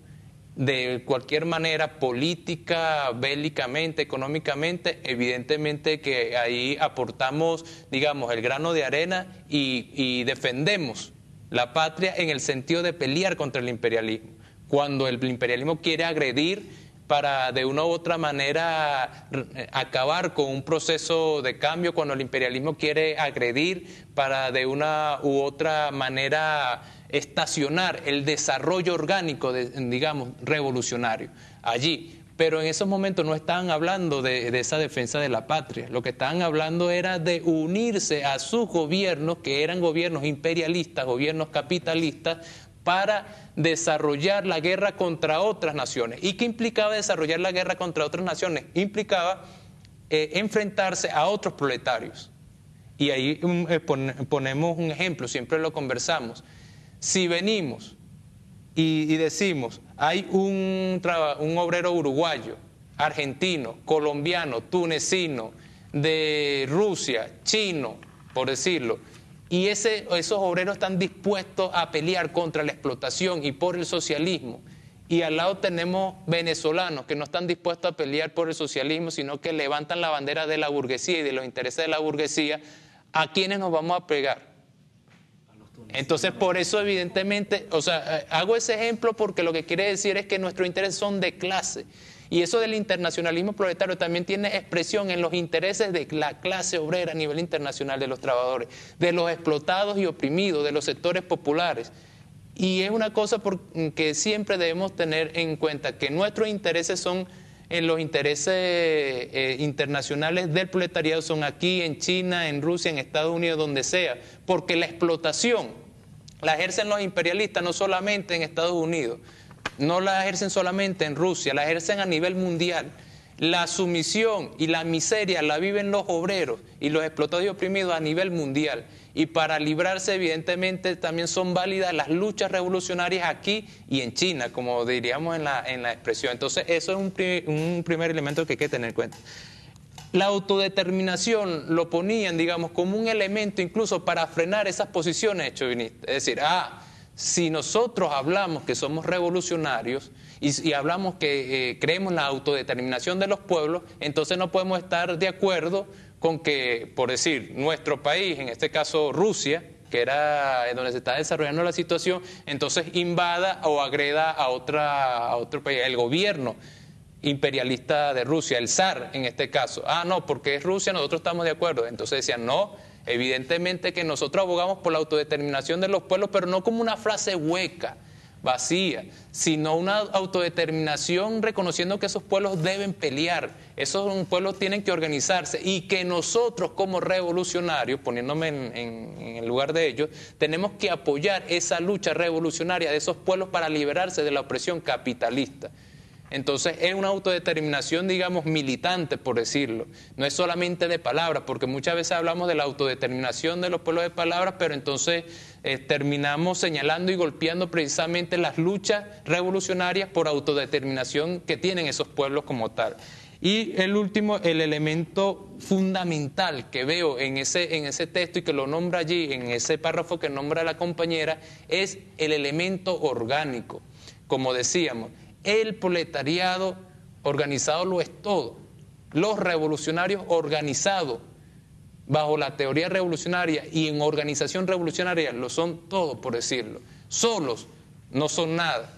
de cualquier manera, política, bélicamente, económicamente, evidentemente que ahí aportamos, digamos, el grano de arena y defendemos la patria en el sentido de pelear contra el imperialismo. Cuando el imperialismo quiere agredir para de una u otra manera acabar con un proceso de cambio, cuando el imperialismo quiere agredir para de una u otra manera estacionar el desarrollo orgánico, digamos, revolucionario allí. Pero en esos momentos no estaban hablando de esa defensa de la patria. Lo que estaban hablando era de unirse a sus gobiernos, que eran gobiernos imperialistas, gobiernos capitalistas, para desarrollar la guerra contra otras naciones. ¿Y qué implicaba desarrollar la guerra contra otras naciones? Implicaba enfrentarse a otros proletarios. Y ahí ponemos un ejemplo, siempre lo conversamos. Si venimos y decimos, hay un obrero uruguayo, argentino, colombiano, tunecino, de Rusia, chino, por decirlo, y esos obreros están dispuestos a pelear contra la explotación y por el socialismo, y al lado tenemos venezolanos que no están dispuestos a pelear por el socialismo, sino que levantan la bandera de la burguesía y de los intereses de la burguesía, ¿a quiénes nos vamos a pegar? Entonces, por eso evidentemente, o sea, hago ese ejemplo porque lo que quiere decir es que nuestros intereses son de clase. Y eso del internacionalismo proletario también tiene expresión en los intereses de la clase obrera a nivel internacional, de los trabajadores, de los explotados y oprimidos, de los sectores populares. Y es una cosa que siempre debemos tener en cuenta, que nuestros intereses son en los intereses internacionales del proletariado, son aquí, en China, en Rusia, en Estados Unidos, donde sea, porque la explotación la ejercen los imperialistas no solamente en Estados Unidos, no la ejercen solamente en Rusia, la ejercen a nivel mundial. La sumisión y la miseria la viven los obreros y los explotados y oprimidos a nivel mundial. Y para librarse, evidentemente, también son válidas las luchas revolucionarias aquí y en China, como diríamos en la expresión. Entonces, eso es un primer elemento que hay que tener en cuenta. La autodeterminación lo ponían, digamos, como un elemento incluso para frenar esas posiciones chauvinistas. Es decir, si nosotros hablamos que somos revolucionarios y hablamos que creemos en la autodeterminación de los pueblos, entonces no podemos estar de acuerdo con que, por decir, nuestro país, en este caso Rusia, que era donde se está desarrollando la situación, entonces invada o agreda a otro país, el gobierno imperialista de Rusia, el zar en este caso. No, porque es Rusia, nosotros estamos de acuerdo. Entonces decían, no, evidentemente que nosotros abogamos por la autodeterminación de los pueblos, pero no como una frase hueca, vacía, sino una autodeterminación reconociendo que esos pueblos deben pelear, esos pueblos tienen que organizarse y que nosotros como revolucionarios, poniéndome en el lugar de ellos, tenemos que apoyar esa lucha revolucionaria de esos pueblos para liberarse de la opresión capitalista. Entonces es una autodeterminación, digamos, militante, por decirlo. No es solamente de palabras, porque muchas veces hablamos de la autodeterminación de los pueblos de palabras, pero entonces terminamos señalando y golpeando precisamente las luchas revolucionarias por autodeterminación que tienen esos pueblos como tal. Y el último, el elemento fundamental que veo en ese texto y que lo nombra allí, en ese párrafo que nombra la compañera, es el elemento orgánico. Como decíamos, el proletariado organizado lo es todo. Los revolucionarios organizados bajo la teoría revolucionaria y en organización revolucionaria lo son todo, por decirlo. Solos no son nada.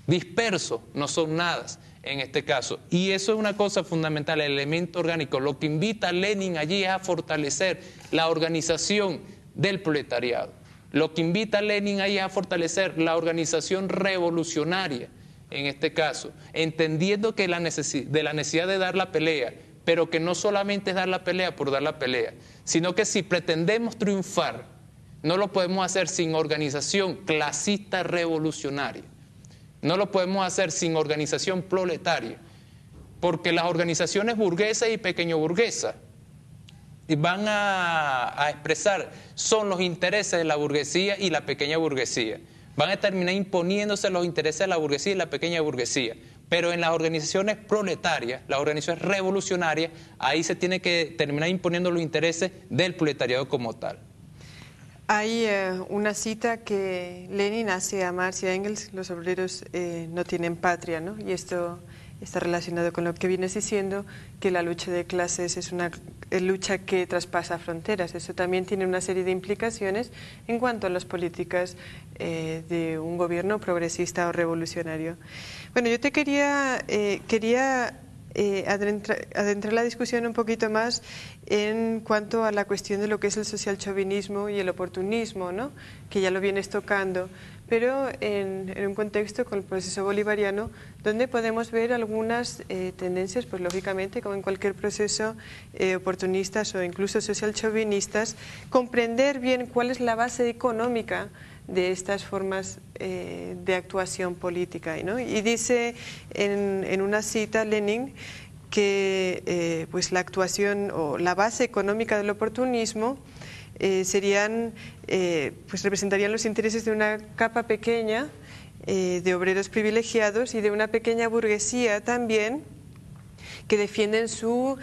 Dispersos no son nada en este caso. Y eso es una cosa fundamental, el elemento orgánico. Lo que invita a Lenin allí es a fortalecer la organización del proletariado. Lo que invita a Lenin allí es a fortalecer la organización revolucionaria, en este caso, entendiendo que de la necesidad de dar la pelea, pero que no solamente es dar la pelea por dar la pelea, sino que si pretendemos triunfar, no lo podemos hacer sin organización clasista revolucionaria. No lo podemos hacer sin organización proletaria, porque las organizaciones burguesas y pequeño burguesas van a expresar, son los intereses de la burguesía y la pequeña burguesía. Van a terminar imponiéndose los intereses de la burguesía y la pequeña burguesía. Pero en las organizaciones proletarias, las organizaciones revolucionarias, ahí se tiene que terminar imponiendo los intereses del proletariado como tal. Hay una cita que Lenin hace a Marx y a Engels: los obreros no tienen patria, ¿no? Y esto está relacionado con lo que vienes diciendo, que la lucha de clases es una lucha que traspasa fronteras. Eso también tiene una serie de implicaciones en cuanto a las políticas de un gobierno progresista o revolucionario. Bueno, yo te quería adentrar la discusión un poquito más en cuanto a la cuestión de lo que es el socialchauvinismo y el oportunismo, ¿no? Que ya lo vienes tocando, pero en un contexto con el proceso bolivariano, donde podemos ver algunas tendencias, pues lógicamente, como en cualquier proceso oportunistas o incluso socialchauvinistas, comprender bien cuál es la base económica de estas formas de actuación política, ¿no? Y dice en una cita Lenin que pues la actuación o la base económica del oportunismo pues representarían los intereses de una capa pequeña de obreros privilegiados y de una pequeña burguesía también, que defienden su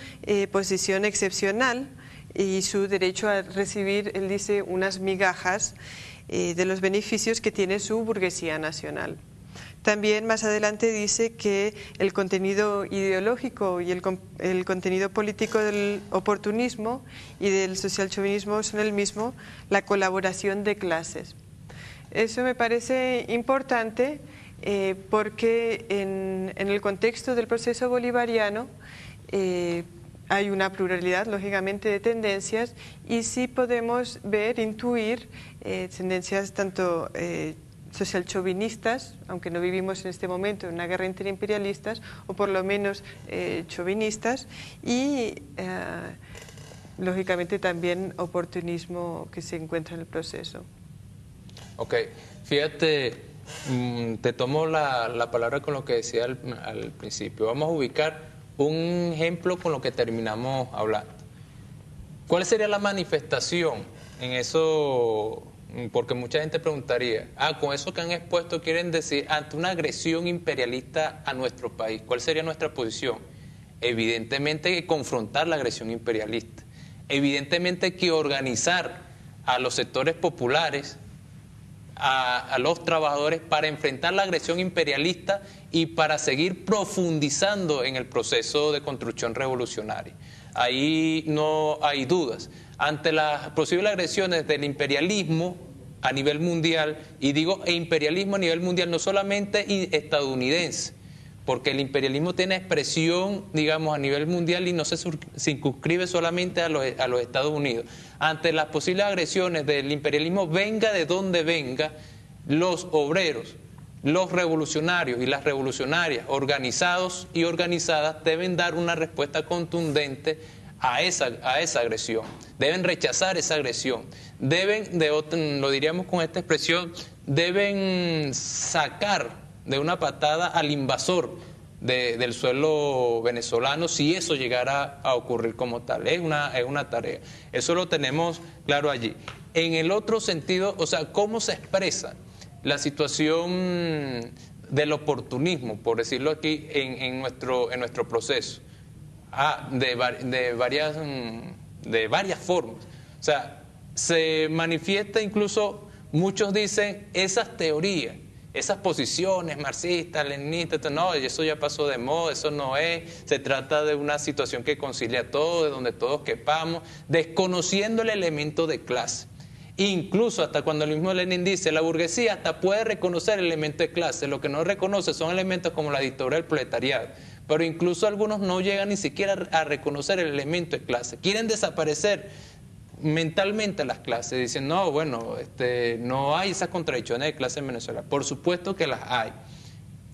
posición excepcional y su derecho a recibir, él dice, unas migajas de los beneficios que tiene su burguesía nacional. También más adelante dice que el contenido ideológico y el contenido político del oportunismo y del socialchauvinismo son el mismo: la colaboración de clases. Eso me parece importante porque en el contexto del proceso bolivariano hay una pluralidad, lógicamente, de tendencias, y sí podemos ver, intuir tendencias tanto socialchauvinistas, aunque no vivimos en este momento en una guerra interimperialistas, o por lo menos chauvinistas, y lógicamente también oportunismo que se encuentra en el proceso. Ok, fíjate, te tomo la palabra con lo que decía al principio. Vamos a ubicar un ejemplo con lo que terminamos hablando. ¿Cuál sería la manifestación en eso? Porque mucha gente preguntaría, con eso que han expuesto quieren decir, ante una agresión imperialista a nuestro país, ¿cuál sería nuestra posición? Evidentemente que confrontar la agresión imperialista, evidentemente que organizar a los sectores populares, a los trabajadores para enfrentar la agresión imperialista y para seguir profundizando en el proceso de construcción revolucionaria. Ahí no hay dudas. Ante las posibles agresiones del imperialismo a nivel mundial, y digo imperialismo a nivel mundial, no solamente estadounidense, porque el imperialismo tiene expresión, digamos, a nivel mundial y no se circunscribe solamente a los Estados Unidos. Ante las posibles agresiones del imperialismo, venga de donde venga, los obreros, los revolucionarios y las revolucionarias, organizados y organizadas, deben dar una respuesta contundente a esa agresión. Deben rechazar esa agresión. Deben, lo diríamos con esta expresión, deben sacar de una patada al invasor del suelo venezolano si eso llegara a ocurrir como tal. Es una tarea. Eso lo tenemos claro allí. En el otro sentido, o sea, ¿cómo se expresa la situación del oportunismo, por decirlo aquí, en nuestro proceso? De varias formas. O sea, se manifiesta incluso, muchos dicen, esas teorías, esas posiciones marxistas, leninistas, no, eso ya pasó de moda, eso no es, se trata de una situación que concilia a todos, de donde todos quepamos, desconociendo el elemento de clase. Incluso hasta cuando el mismo Lenin dice, la burguesía hasta puede reconocer el elemento de clase, lo que no reconoce son elementos como la dictadura del proletariado, pero incluso algunos no llegan ni siquiera a reconocer el elemento de clase, quieren desaparecer mentalmente las clases, dicen, no, bueno, no hay esas contradicciones de clase en Venezuela. Por supuesto que las hay.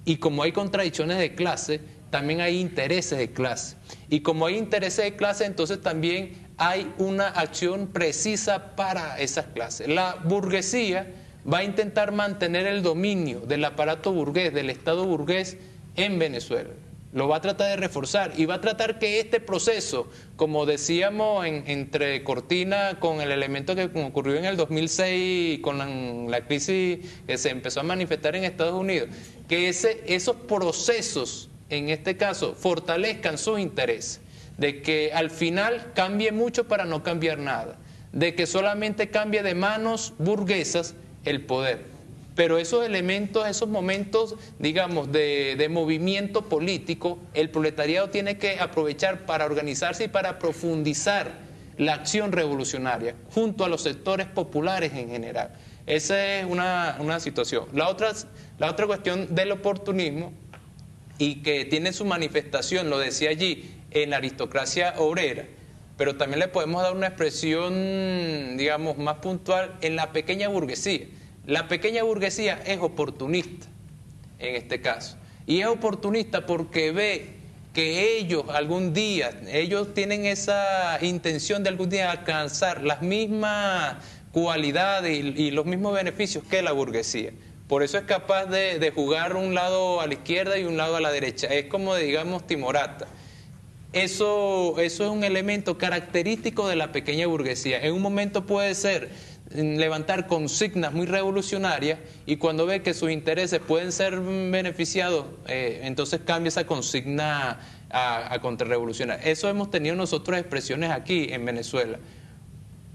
Y como hay contradicciones de clase, también hay intereses de clase. Y como hay intereses de clase, entonces también hay una acción precisa para esas clases. La burguesía va a intentar mantener el dominio del aparato burgués, del Estado burgués en Venezuela. Lo va a tratar de reforzar y va a tratar que este proceso, como decíamos entre cortina con el elemento que ocurrió en el 2006 con la crisis que se empezó a manifestar en Estados Unidos, que esos procesos, en este caso, fortalezcan sus intereses, de que al final cambie mucho para no cambiar nada, de que solamente cambie de manos burguesas el poder. Pero esos elementos, esos momentos, digamos, de movimiento político, el proletariado tiene que aprovechar para organizarse y para profundizar la acción revolucionaria junto a los sectores populares en general. Esa es una situación. La otra cuestión del oportunismo, y que tiene su manifestación, lo decía allí, en la aristocracia obrera, pero también le podemos dar una expresión, digamos, más puntual en la pequeña burguesía. La pequeña burguesía es oportunista, en este caso. Y es oportunista porque ve que ellos tienen esa intención de algún día alcanzar las mismas cualidades y los mismos beneficios que la burguesía. Por eso es capaz de jugar un lado a la izquierda y un lado a la derecha. Es como, digamos, timorata. Eso es un elemento característico de la pequeña burguesía. En un momento puede ser levantar consignas muy revolucionarias y cuando ve que sus intereses pueden ser beneficiados, entonces cambia esa consigna a contrarrevolucionar. Eso hemos tenido nosotros expresiones aquí en Venezuela.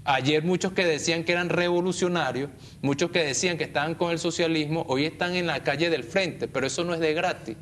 Ayer muchos que decían que eran revolucionarios, muchos que decían que estaban con el socialismo, hoy están en la calle del frente, pero eso no es de gratis.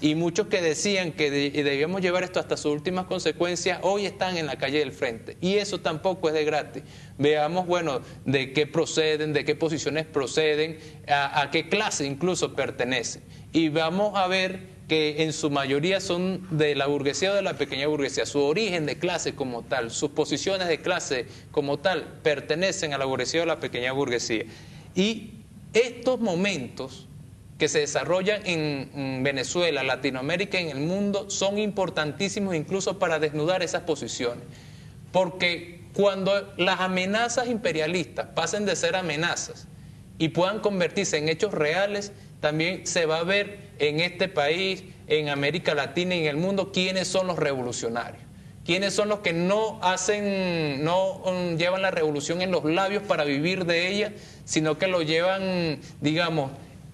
Y muchos que decían que debíamos llevar esto hasta sus últimas consecuencias, hoy están en la calle del frente. Y eso tampoco es de gratis. Veamos, bueno, de qué proceden, de qué posiciones proceden, a qué clase incluso pertenecen. Y vamos a ver que en su mayoría son de la burguesía o de la pequeña burguesía. Su origen de clase como tal, sus posiciones de clase como tal, pertenecen a la burguesía o a la pequeña burguesía. Y estos momentos que se desarrollan en Venezuela, Latinoamérica y en el mundo son importantísimos incluso para desnudar esas posiciones. Porque cuando las amenazas imperialistas pasen de ser amenazas y puedan convertirse en hechos reales, también se va a ver en este país, en América Latina y en el mundo quiénes son los revolucionarios. ¿Quiénes son los que no llevan la revolución en los labios para vivir de ella, sino que lo llevan, digamos,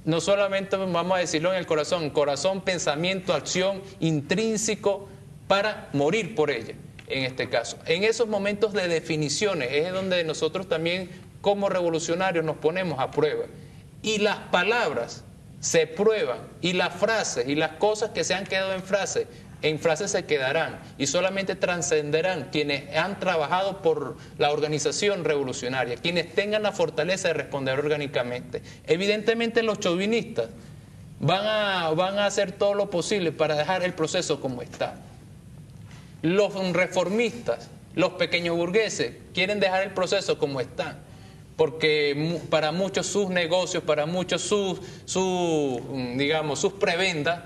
no solamente vamos a decirlo en el corazón, pensamiento, acción intrínseco para morir por ella, en este caso? En esos momentos de definiciones es donde nosotros también como revolucionarios nos ponemos a prueba. Y las palabras se prueban, y las frases y las cosas que se han quedado en frases se quedarán y solamente trascenderán quienes han trabajado por la organización revolucionaria, quienes tengan la fortaleza de responder orgánicamente. Evidentemente los chauvinistas van a hacer todo lo posible para dejar el proceso como está. Los reformistas, los pequeños burgueses quieren dejar el proceso como está, porque para muchos sus negocios, para muchos sus prebendas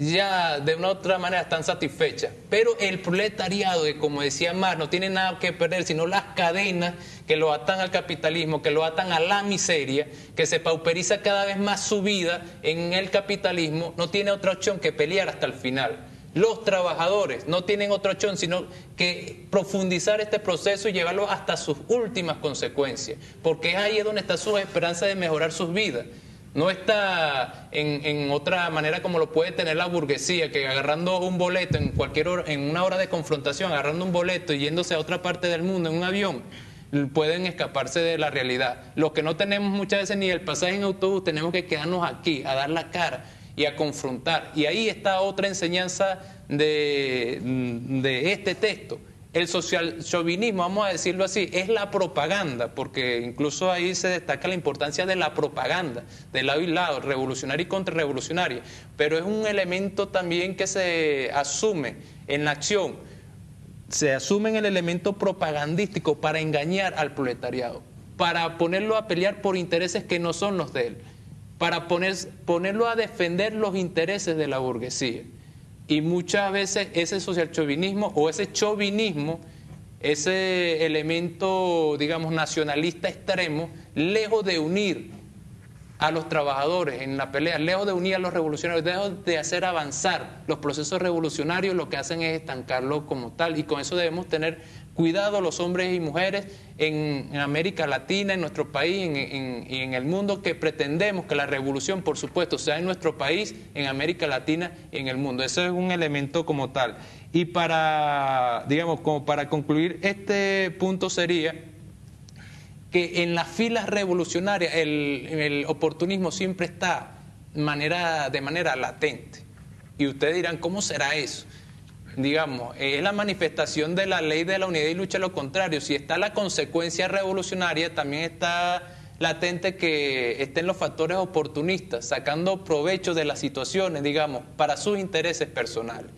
ya de una u otra manera están satisfechas. Pero el proletariado, que como decía Marx, no tiene nada que perder, sino las cadenas que lo atan al capitalismo, que lo atan a la miseria, que se pauperiza cada vez más su vida en el capitalismo, no tiene otra opción que pelear hasta el final. Los trabajadores no tienen otra opción sino que profundizar este proceso y llevarlo hasta sus últimas consecuencias, porque ahí es donde está su esperanza de mejorar sus vidas. No está en otra manera como lo puede tener la burguesía, que agarrando un boleto en cualquier hora, en una hora de confrontación, agarrando un boleto y yéndose a otra parte del mundo en un avión, pueden escaparse de la realidad. Los que no tenemos muchas veces ni el pasaje en autobús, tenemos que quedarnos aquí, a dar la cara y a confrontar. Y ahí está otra enseñanza de este texto. El social chauvinismo, vamos a decirlo así, es la propaganda, porque incluso ahí se destaca la importancia de la propaganda, de lado y lado, revolucionaria y contrarrevolucionaria, pero es un elemento también que se asume en la acción, se asume en el elemento propagandístico para engañar al proletariado, para ponerlo a pelear por intereses que no son los de él, para ponerlo a defender los intereses de la burguesía. Y muchas veces ese socialchauvinismo o ese chauvinismo, ese elemento, digamos, nacionalista extremo, lejos de unir a los trabajadores en la pelea, lejos de unir a los revolucionarios, lejos de hacer avanzar los procesos revolucionarios, lo que hacen es estancarlo como tal. Y con eso debemos tener cuidado los hombres y mujeres en América Latina, en nuestro país y en el mundo, que pretendemos que la revolución, por supuesto, sea en nuestro país, en América Latina y en el mundo. Eso es un elemento como tal. Y para, digamos, como para concluir este punto sería que en las filas revolucionarias el oportunismo siempre está de manera latente. Y ustedes dirán, ¿cómo será eso? Digamos, es la manifestación de la ley de la unidad y lucha a lo contrario. Si está la consecuencia revolucionaria, también está latente que estén los factores oportunistas, sacando provecho de las situaciones, digamos, para sus intereses personales.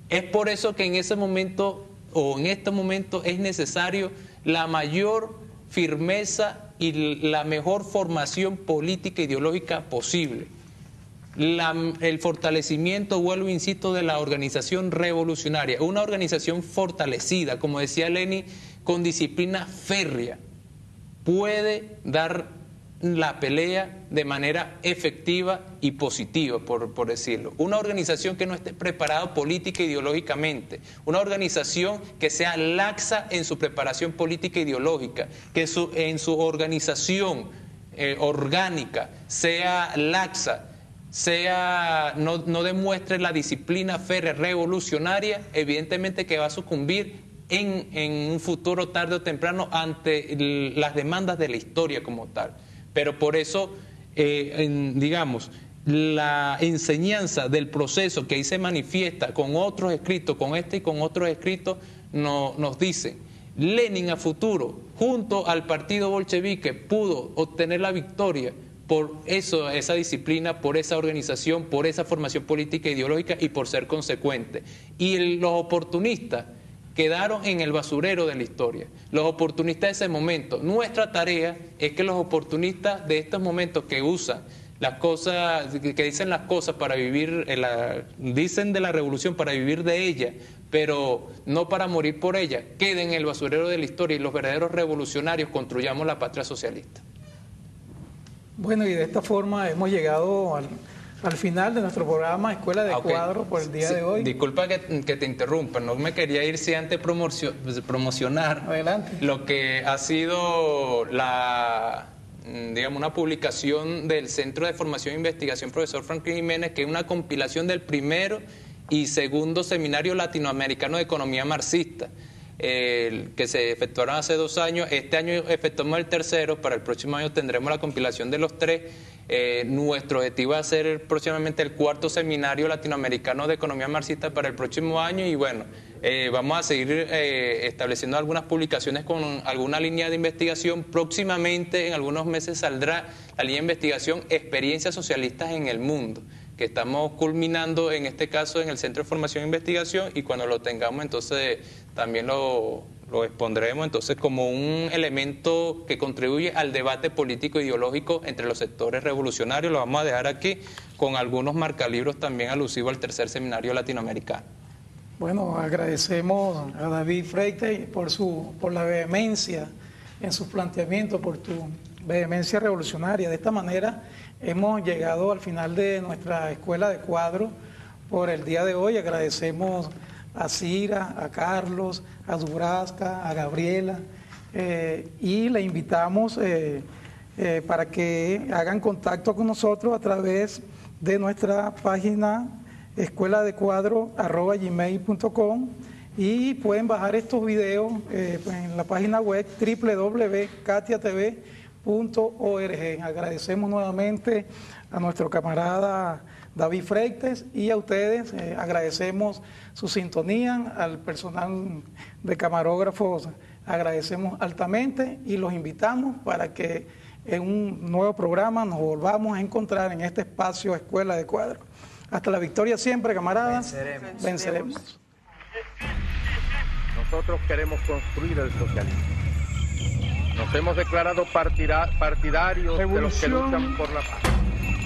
Es por eso que en ese momento, o en este momento, es necesario la mayor firmeza y la mejor formación política e ideológica posible. El fortalecimiento, vuelvo, insisto, de la organización revolucionaria, una organización fortalecida, como decía Lenin, con disciplina férrea, puede dar la pelea de manera efectiva y positiva, por decirlo. Una organización que no esté preparada política e ideológicamente, una organización que sea laxa en su preparación política e ideológica, que en su organización orgánica sea laxa, no demuestre la disciplina férrea revolucionaria, evidentemente que va a sucumbir en un futuro tarde o temprano ante las demandas de la historia como tal. Pero por eso, digamos, la enseñanza del proceso que ahí se manifiesta con otros escritos, con este y con otros escritos, nos dice, Lenin a futuro, junto al partido bolchevique, pudo obtener la victoria por eso, esa disciplina, por esa organización, por esa formación política e ideológica y por ser consecuente. Y los oportunistas quedaron en el basurero de la historia. Los oportunistas de ese momento. Nuestra tarea es que los oportunistas de estos momentos que usan las cosas, que dicen las cosas para vivir, dicen de la revolución para vivir de ella, pero no para morir por ella, queden en el basurero de la historia y los verdaderos revolucionarios construyamos la patria socialista. Bueno, y de esta forma hemos llegado al final de nuestro programa Escuela de Cuadro por el día de hoy. Disculpa que te interrumpa, no me quería ir sin antes promocionar lo que ha sido una publicación del Centro de Formación e Investigación Profesor Franklin Jiménez, que es una compilación del primero y segundo Seminario Latinoamericano de Economía Marxista, que se efectuaron hace 2 años. Este año efectuamos el tercero, para el próximo año tendremos la compilación de los 3. Nuestro objetivo va a ser próximamente el 4º Seminario Latinoamericano de Economía Marxista para el próximo año y bueno, vamos a seguir estableciendo algunas publicaciones con alguna línea de investigación. Próximamente, en algunos meses, saldrá la línea de investigación Experiencias Socialistas en el Mundo, que estamos culminando en este caso en el Centro de Formación e Investigación, y cuando lo tengamos entonces también lo lo expondremos entonces como un elemento que contribuye al debate político ideológico entre los sectores revolucionarios. Lo vamos a dejar aquí con algunos marcalibros también alusivos al tercer seminario latinoamericano. Bueno, agradecemos a David Freites por la vehemencia en sus planteamientos, por tu vehemencia revolucionaria. De esta manera hemos llegado al final de nuestra escuela de cuadro por el día de hoy. Agradecemos a Cira, a Carlos, a Dubrasca, a Gabriela, y le invitamos para que hagan contacto con nosotros a través de nuestra página escueladecuadro@gmail.com, y pueden bajar estos videos en la página web www.katiatv.org. Agradecemos nuevamente a nuestro camarada David Freites y a ustedes, agradecemos su sintonía, al personal de camarógrafos agradecemos altamente y los invitamos para que en un nuevo programa nos volvamos a encontrar en este espacio Escuela de Cuadro. Hasta la victoria siempre, camaradas. Venceremos. Nosotros queremos construir el socialismo. Nos hemos declarado partidarios de los que luchan por la paz.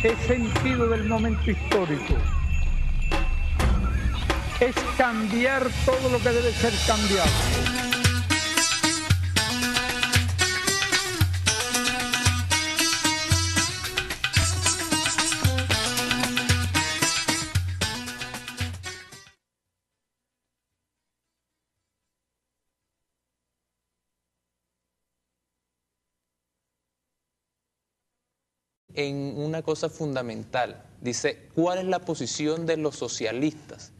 Es sentido del momento histórico. Es cambiar todo lo que debe ser cambiado. En una cosa fundamental, dice, ¿cuál es la posición de los socialistas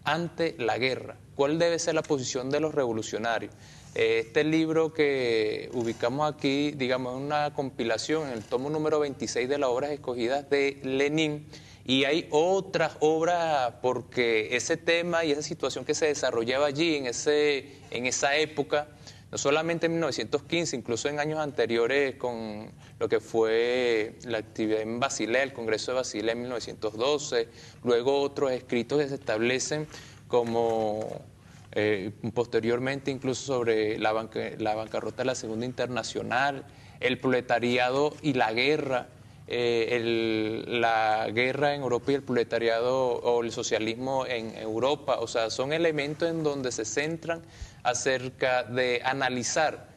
ante la guerra? ¿Cuál debe ser la posición de los revolucionarios? Este libro que ubicamos aquí, digamos, es una compilación en el tomo número 26 de las obras escogidas de Lenin, y hay otras obras porque ese tema y esa situación que se desarrollaba allí en esa época, no solamente en 1915, incluso en años anteriores con lo que fue la actividad en Basilea, el Congreso de Basilea en 1912, luego otros escritos que se establecen como posteriormente incluso sobre la bancarrota de la Segunda Internacional, el proletariado y la guerra, la guerra en Europa y el proletariado o el socialismo en Europa. O sea, son elementos en donde se centran acerca de analizar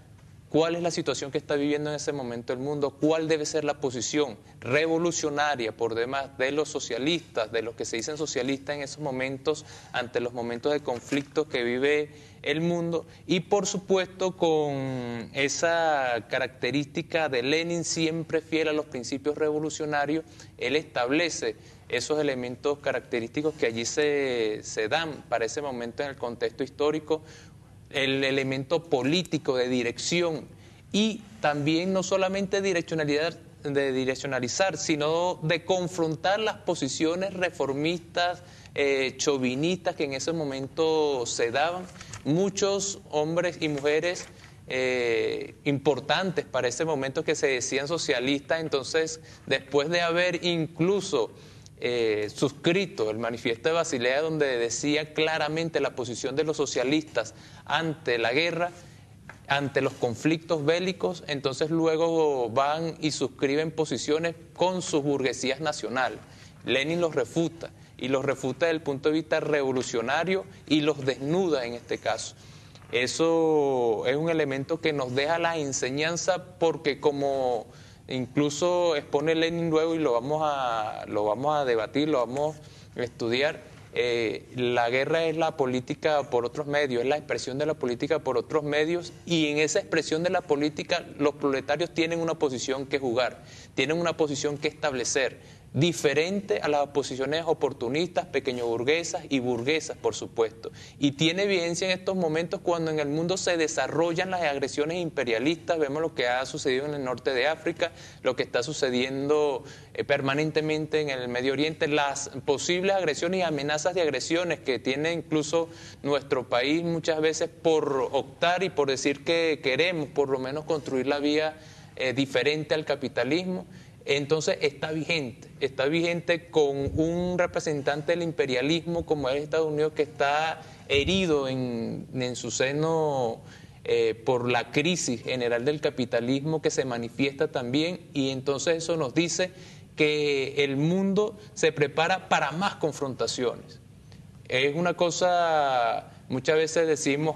cuál es la situación que está viviendo en ese momento el mundo, cuál debe ser la posición revolucionaria por demás de los socialistas, de los que se dicen socialistas en esos momentos ante los momentos de conflicto que vive el mundo, y por supuesto con esa característica de Lenin siempre fiel a los principios revolucionarios, él establece esos elementos característicos que allí se dan para ese momento en el contexto histórico, el elemento político de dirección y también no solamente de direccionalizar, sino de confrontar las posiciones reformistas, chauvinistas que en ese momento se daban. Muchos hombres y mujeres importantes para ese momento que se decían socialistas, entonces después de haber incluso suscrito el manifiesto de Basilea, donde decía claramente la posición de los socialistas ante la guerra, ante los conflictos bélicos, entonces luego van y suscriben posiciones con sus burguesías nacionales. Lenin los refuta, y los refuta desde el punto de vista revolucionario y los desnuda en este caso. Eso es un elemento que nos deja la enseñanza, porque como incluso expone Lenin luego, y lo vamos a debatir, lo vamos a estudiar, la guerra es la política por otros medios, es la expresión de la política por otros medios, y en esa expresión de la política los proletarios tienen una posición que jugar, tienen una posición que establecer, diferente a las posiciones oportunistas, pequeño-burguesas y burguesas, por supuesto. Y tiene evidencia en estos momentos cuando en el mundo se desarrollan las agresiones imperialistas. Vemos lo que ha sucedido en el norte de África, lo que está sucediendo permanentemente en el Medio Oriente, las posibles agresiones y amenazas de agresiones que tiene incluso nuestro país muchas veces por optar y por decir que queremos por lo menos construir la vía diferente al capitalismo. entonces está vigente con un representante del imperialismo como es Estados Unidos, que está herido en su seno por la crisis general del capitalismo que se manifiesta también, y entonces eso nos dice que el mundo se prepara para más confrontaciones. Es una cosa, muchas veces decimos,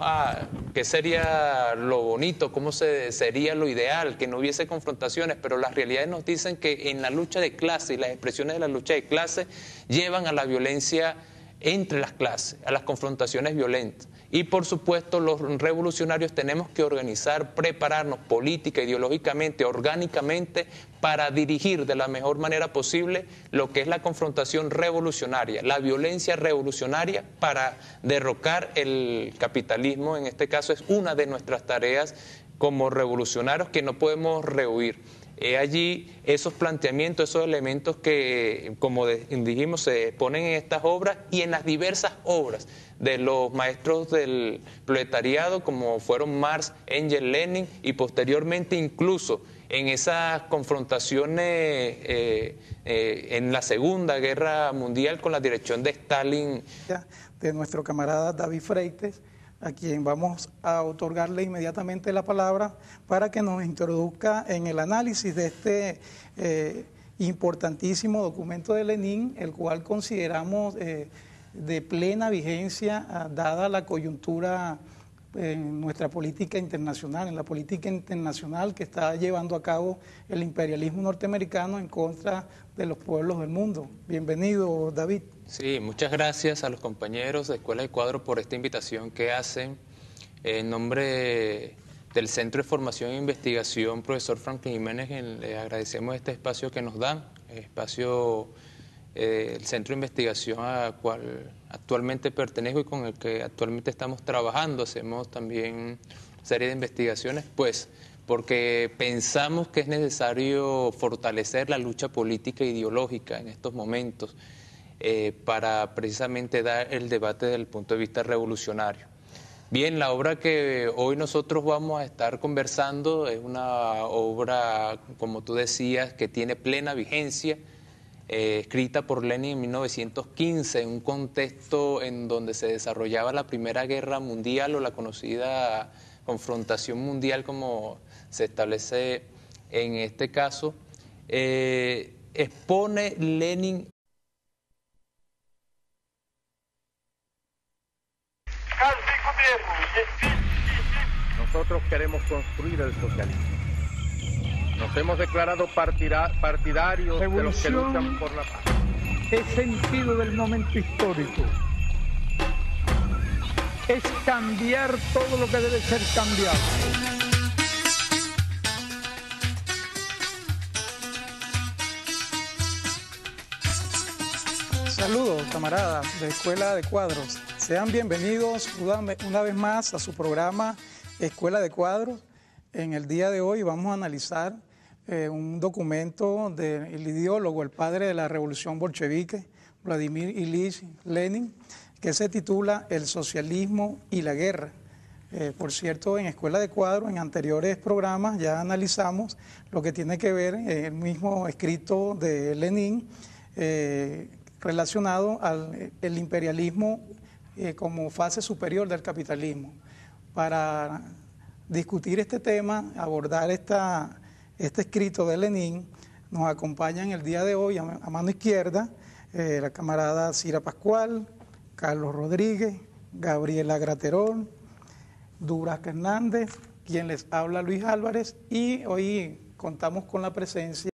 ¿qué sería lo bonito? ¿Cómo sería lo ideal? Que no hubiese confrontaciones, pero las realidades nos dicen que en la lucha de clase y las expresiones de la lucha de clase llevan a la violencia entre las clases, a las confrontaciones violentas. Y por supuesto los revolucionarios tenemos que organizar, prepararnos política, ideológicamente, orgánicamente, para dirigir de la mejor manera posible lo que es la confrontación revolucionaria, la violencia revolucionaria para derrocar el capitalismo. En este caso es una de nuestras tareas como revolucionarios que no podemos rehuir. Allí esos planteamientos, esos elementos que, como dijimos, se ponen en estas obras y en las diversas obras de los maestros del proletariado, como fueron Marx, Engels, Lenin, y posteriormente incluso en esas confrontaciones en la Segunda Guerra Mundial con la dirección de Stalin. De nuestro camarada David Freites, a quien vamos a otorgarle inmediatamente la palabra para que nos introduzca en el análisis de este importantísimo documento de Lenin, el cual consideramos de plena vigencia, dada la coyuntura en nuestra política internacional, en la política internacional que está llevando a cabo el imperialismo norteamericano en contra de los pueblos del mundo. Bienvenido, David. Sí, muchas gracias a los compañeros de Escuela de Cuadro por esta invitación que hacen. En nombre del Centro de Formación e Investigación, profesor Franklin Jiménez, le agradecemos este espacio que nos dan, el espacio, el Centro de Investigación al cual actualmente pertenezco y con el que actualmente estamos trabajando. Hacemos también una serie de investigaciones, pues, porque pensamos que es necesario fortalecer la lucha política e ideológica en estos momentos, para precisamente dar el debate desde el punto de vista revolucionario. Bien, la obra que hoy nosotros vamos a estar conversando es una obra, como tú decías, que tiene plena vigencia, escrita por Lenin en 1915, en un contexto en donde se desarrollaba la Primera Guerra Mundial, o la conocida confrontación mundial como se establece en este caso. Expone Lenin Nosotros queremos construir el socialismo. Nos hemos declarado partidarios de los que luchan por la paz. Es sentido del momento histórico. Es cambiar todo lo que debe ser cambiado. Saludos, camaradas de Escuela de Cuadros. Sean bienvenidos una vez más a su programa Escuela de Cuadros. En el día de hoy vamos a analizar un documento del ideólogo, el padre de la revolución bolchevique, Vladimir Ilich Lenin, que se titula El socialismo y la guerra. Por cierto, en Escuela de Cuadros, en anteriores programas, ya analizamos lo que tiene que ver el mismo escrito de Lenin relacionado al imperialismo como fase superior del capitalismo. Para discutir este tema, abordar este escrito de Lenin, nos acompañan el día de hoy a mano izquierda la camarada Cira Pascual, Carlos Rodríguez, Gabriela Graterol, Durazca Hernández, quien les habla Luis Álvarez, y hoy contamos con la presencia